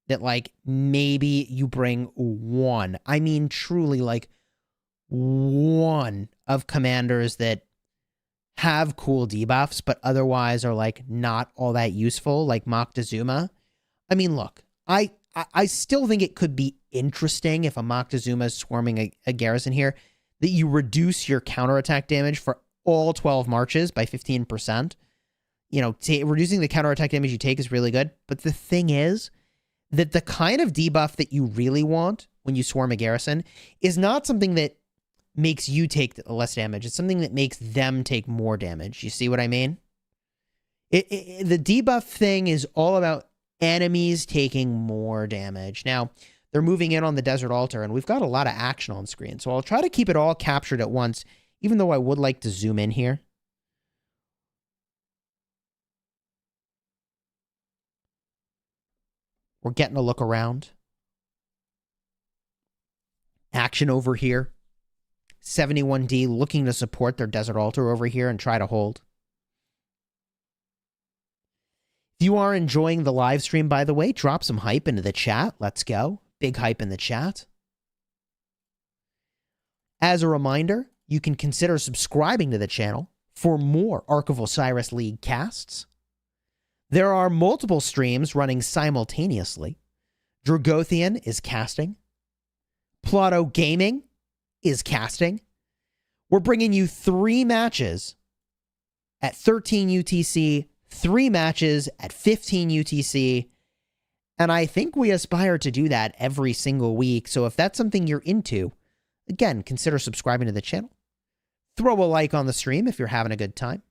that, like, maybe you bring one, I mean truly, like, one of commanders that have cool debuffs, but otherwise are, like, not all that useful, like Moctezuma. I mean, look, I still think it could be interesting if a Moctezuma is swarming a garrison here, that you reduce your counterattack damage for all 12 marches by 15%. You know, reducing the counterattack damage you take is really good. But the thing is that the kind of debuff that you really want when you swarm a garrison is not something that makes you take less damage. It's something that makes them take more damage. You see what I mean? The debuff thing is all about enemies taking more damage. Now, they're moving in on the Desert Altar, and we've got a lot of action on screen. So I'll try to keep it all captured at once, even though I would like to zoom in here. We're getting a look around. Action over here. 71D looking to support their Desert Altar over here and try to hold. If you are enjoying the live stream, by the way, drop some hype into the chat. Let's go. Big hype in the chat. As a reminder, you can consider subscribing to the channel for more Ark of Osiris League casts. There are multiple streams running simultaneously. Dragothian is casting. Plato Gaming is casting. We're bringing you 3 matches at 13 UTC, 3 matches at 15 UTC, and I think we aspire to do that every single week. So if that's something you're into, again, consider subscribing to the channel. Throw a like on the stream if you're having a good time.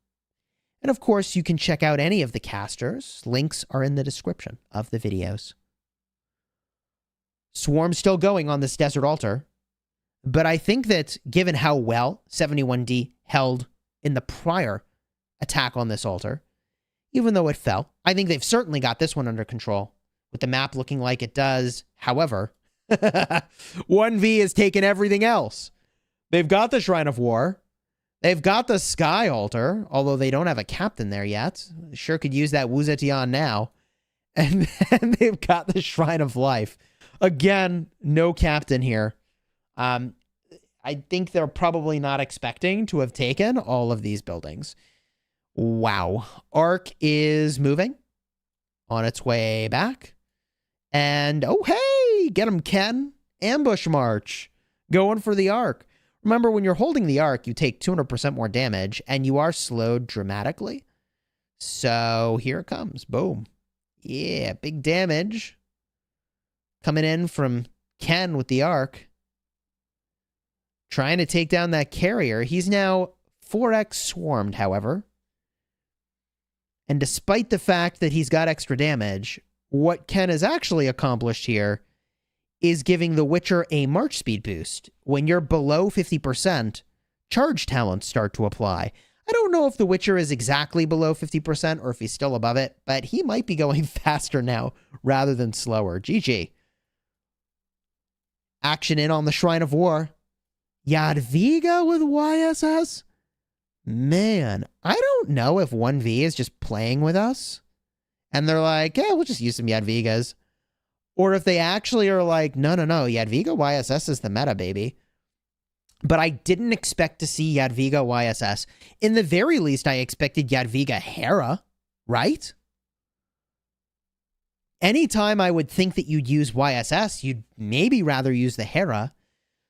And of course, you can check out any of the casters. Links are in the description of the videos. Swarm's still going on this Desert Altar. But I think that given how well 71D held in the prior attack on this altar, even though it fell, I think they've certainly got this one under control, with the map looking like it does. However, 1V has taken everything else. They've got the Shrine of War. They've got the Sky Altar, although they don't have a captain there yet. Sure could use that Wu Zetian now. And then they've got the Shrine of Life. Again, no captain here. I think they're probably not expecting to have taken all of these buildings. Wow. Ark is moving on its way back. And, oh, hey, get him, Ken. Ambush March. Going for the Ark. Remember, when you're holding the Ark, you take 200% more damage, and you are slowed dramatically. So here it comes. Boom. Yeah, big damage. Coming in from Ken with the Ark. Trying to take down that carrier. He's now 4x swarmed, however. And despite the fact that he's got extra damage, what Ken has actually accomplished here is giving the Witcher a March speed boost. When you're below 50%, charge talents start to apply. I don't know if the Witcher is exactly below 50% or if he's still above it, but he might be going faster now rather than slower. GG. Action in on the Shrine of War. Jadwiga with YSS? Man, I don't know if OneV is just playing with us. And they're like, yeah, we'll just use some Jadwigas. Or if they actually are like, no, Jadwiga YSS is the meta, baby. But I didn't expect to see Jadwiga YSS. In the very least, I expected Jadwiga Hera, right? Anytime I would think that you'd use YSS, you'd maybe rather use the Hera.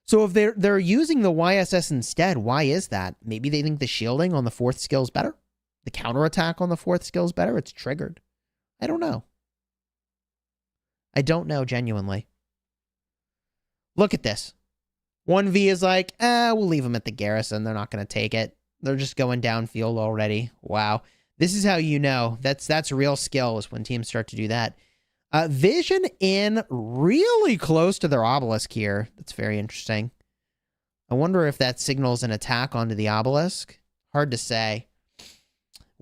So if they're using the YSS instead, why is that? Maybe they think the shielding on the 4th skill is better? The counterattack on the 4th skill is better? It's triggered. I don't know. I don't know, genuinely. Look at this. OneV is like, we'll leave them at the garrison. They're not going to take it. They're just going downfield already. Wow. This is how you know. That's real skill is when teams start to do that. Vision in really close to their obelisk here. That's very interesting. I wonder if that signals an attack onto the obelisk. Hard to say.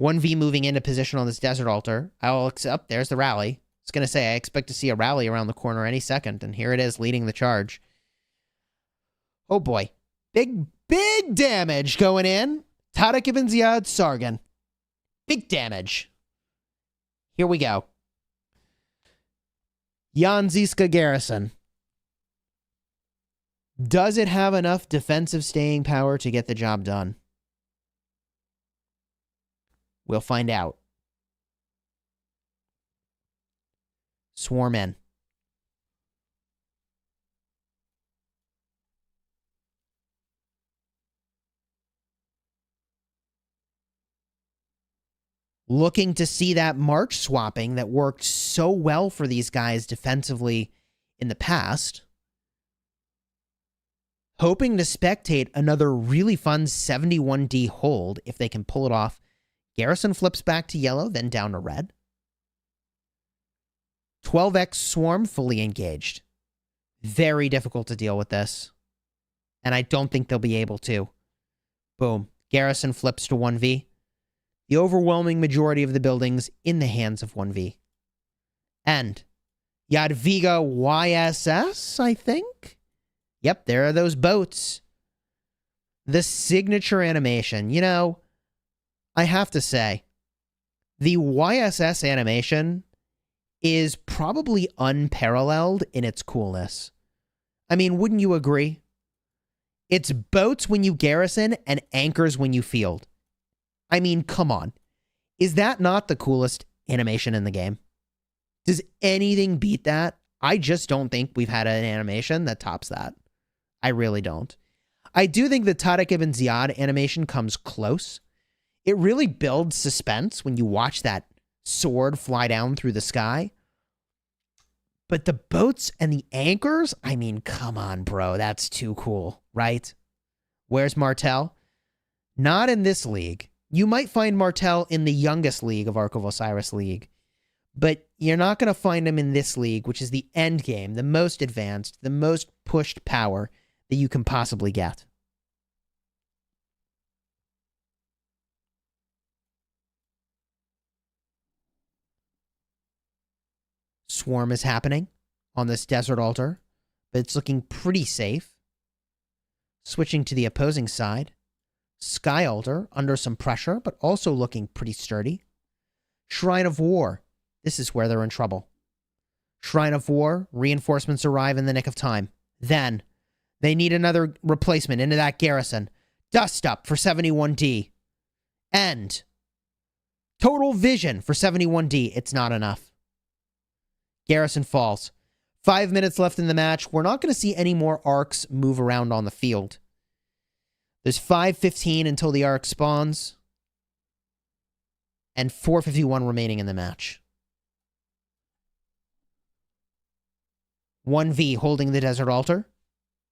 OneV moving into position on this desert altar. I'll accept. There's the rally. I was going to say, I expect to see a rally around the corner any second, and here it is leading the charge. Oh boy. Big damage going in. Tarek ibn Ziyad Sargon. Big damage. Here we go. Jan Ziska Garrison. Does it have enough defensive staying power to get the job done? We'll find out. Swarm in. Looking to see that march swapping that worked so well for these guys defensively in the past. Hoping to spectate another really fun 71D hold if they can pull it off. Garrison flips back to yellow, then down to red. 12x swarm fully engaged. Very difficult to deal with this. And I don't think they'll be able to. Boom. Garrison flips to 1V. The overwhelming majority of the buildings in the hands of 1V. And Jadwiga YSS, I think? Yep, there are those boats. The signature animation. You know, I have to say, the YSS animation is probably unparalleled in its coolness. I mean, wouldn't you agree? It's boats when you garrison and anchors when you field. I mean, come on. Is that not the coolest animation in the game? Does anything beat that? I just don't think we've had an animation that tops that. I really don't. I do think the Tarek ibn Ziyad animation comes close. It really builds suspense when you watch that sword fly down through the sky. But the boats and the anchors, I mean, come on, bro. That's too cool, right? Where's Martel? Not in this league. You might find Martel in the youngest league of Ark of Osiris League, but you're not going to find him in this league, which is the end game, the most advanced, the most pushed power that you can possibly get. Swarm is happening on this desert altar, but it's looking pretty safe. Switching to the opposing side. Sky Altar, under some pressure, but also looking pretty sturdy. Shrine of War. This is where they're in trouble. Shrine of War, reinforcements arrive in the nick of time. Then, they need another replacement into that garrison. Dust Up for 71D. And Total Vision for 71D. It's not enough. Garrison falls. 5 minutes left in the match. We're not going to see any more arcs move around on the field. There's 5:15 until the arc spawns. And 4:51 remaining in the match. 1V holding the desert altar.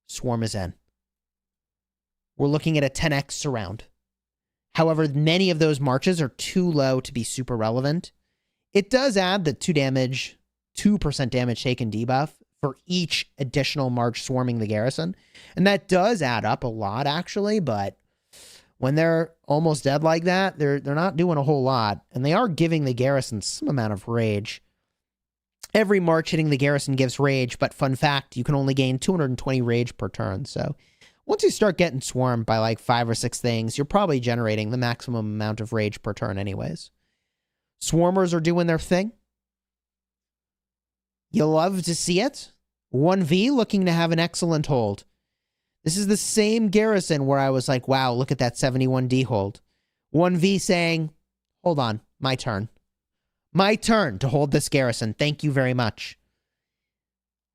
Swarm is in. We're looking at a 10x surround. However, many of those marches are too low to be super relevant. It does add the 2% damage taken debuff for each additional march swarming the garrison. And that does add up a lot, actually, but when they're almost dead like that, they're not doing a whole lot. And they are giving the garrison some amount of rage. Every march hitting the garrison gives rage, but fun fact, you can only gain 220 rage per turn. So once you start getting swarmed by like 5 or 6 things, you're probably generating the maximum amount of rage per turn anyways. Swarmers are doing their thing. You love to see it. 1V looking to have an excellent hold. This is the same garrison where I was like, wow, look at that 71D hold. 1V saying, hold on, my turn. My turn to hold this garrison. Thank you very much.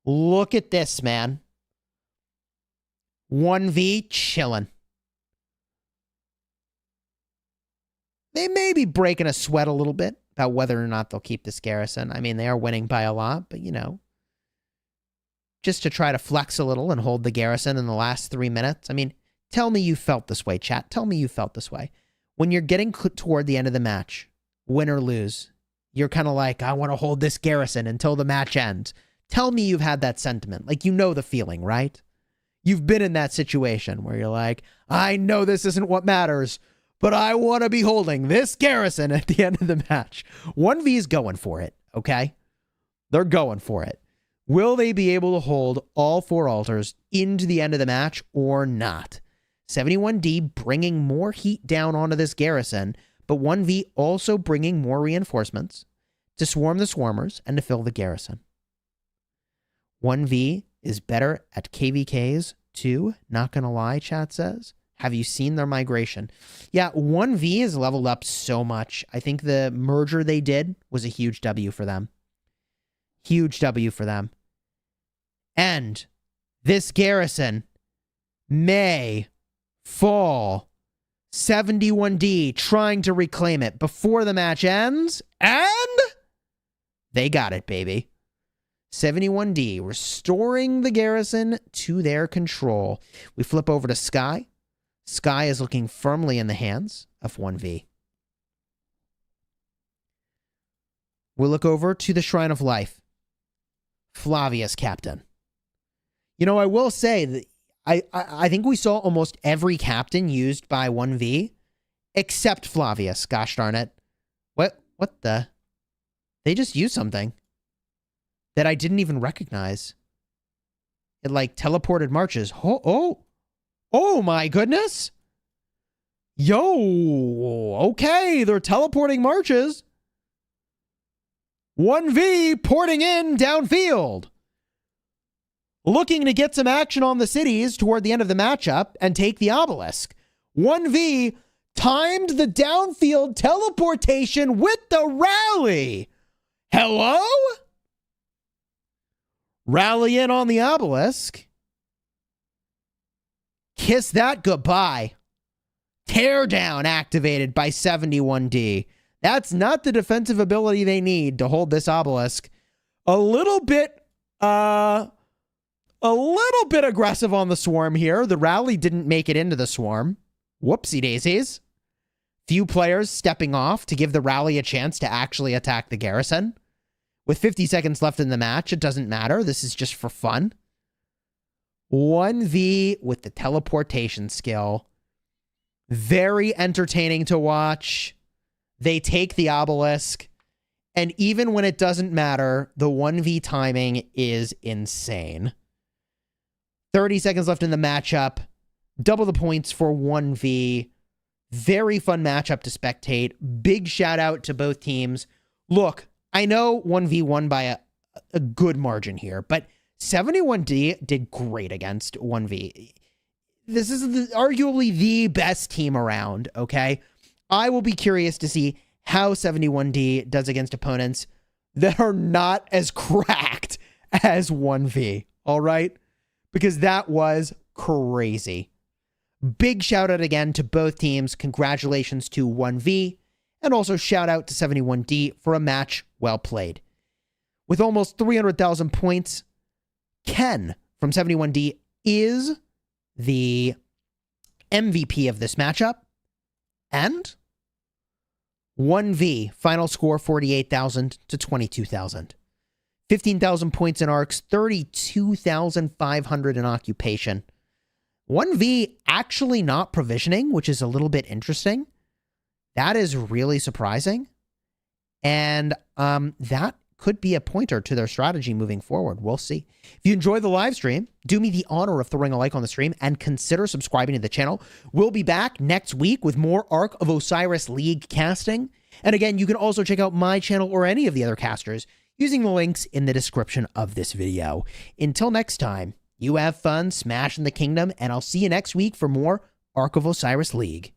Look at this, man. 1V chilling. They may be breaking a sweat a little bit about whether or not they'll keep this garrison. I mean, they are winning by a lot, but you know, just to try to flex a little and hold the garrison in the last 3 minutes. I mean, tell me you felt this way, chat. Tell me you felt this way. When you're getting toward the end of the match, win or lose, you're kind of like, I want to hold this garrison until the match ends. Tell me you've had that sentiment. Like, you know the feeling, right? You've been in that situation where you're like, I know this isn't what matters, but I want to be holding this garrison at the end of the match. 1V is going for it, okay? They're going for it. Will they be able to hold all 4 altars into the end of the match or not? 71D bringing more heat down onto this garrison, but 1V also bringing more reinforcements to swarm the swarmers and to fill the garrison. 1V is better at KVKs too, not gonna lie, chat says. Have you seen their migration? Yeah, 1V has leveled up so much. I think the merger they did was a huge W for them. Huge W for them. And this garrison may fall. 71D trying to reclaim it before the match ends. And they got it, baby. 71D restoring the garrison to their control. We flip over to Sky. Sky is looking firmly in the hands of 1V. We'll look over to the Shrine of Life. Flavius captain. You know, I will say that I think we saw almost every captain used by 1V except Flavius. Gosh darn it. What the? They just used something that I didn't even recognize. It like teleported marches. Oh my goodness. Yo, okay, they're teleporting marches. 1V porting in downfield. Looking to get some action on the cities toward the end of the matchup and take the obelisk. 1V timed the downfield teleportation with the rally. Hello? Rally in on the obelisk. Kiss that goodbye. Teardown activated by 71D. That's not the defensive ability they need to hold this obelisk. A little bit aggressive on the swarm here. The rally didn't make it into the swarm. Whoopsie daisies. Few players stepping off to give the rally a chance to actually attack the garrison. With 50 seconds left in the match, it doesn't matter. This is just for fun. 1V with the teleportation skill. Very entertaining to watch. They take the obelisk. And even when it doesn't matter, the 1V timing is insane. 30 seconds left in the matchup. Double the points for 1V. Very fun matchup to spectate. Big shout out to both teams. Look, I know 1V won by a good margin here, but 71D did great against 1V. This is arguably the best team around, okay? I will be curious to see how 71D does against opponents that are not as cracked as 1V, all right? Because that was crazy. Big shout out again to both teams. Congratulations to 1V. And also shout out to 71D for a match well played. With almost 300,000 points, Ken from 71D is the MVP of this matchup. And OneV, final score 48,000 to 22,000. 15,000 points in arcs, 32,500 in occupation. OneV actually not provisioning, which is a little bit interesting. That is really surprising. And that could be a pointer to their strategy moving forward. We'll see. If you enjoy the live stream, do me the honor of throwing a like on the stream and consider subscribing to the channel. We'll be back next week with more Ark of Osiris League casting. And again, you can also check out my channel or any of the other casters using the links in the description of this video. Until next time, you have fun smashing the kingdom, and I'll see you next week for more Ark of Osiris League.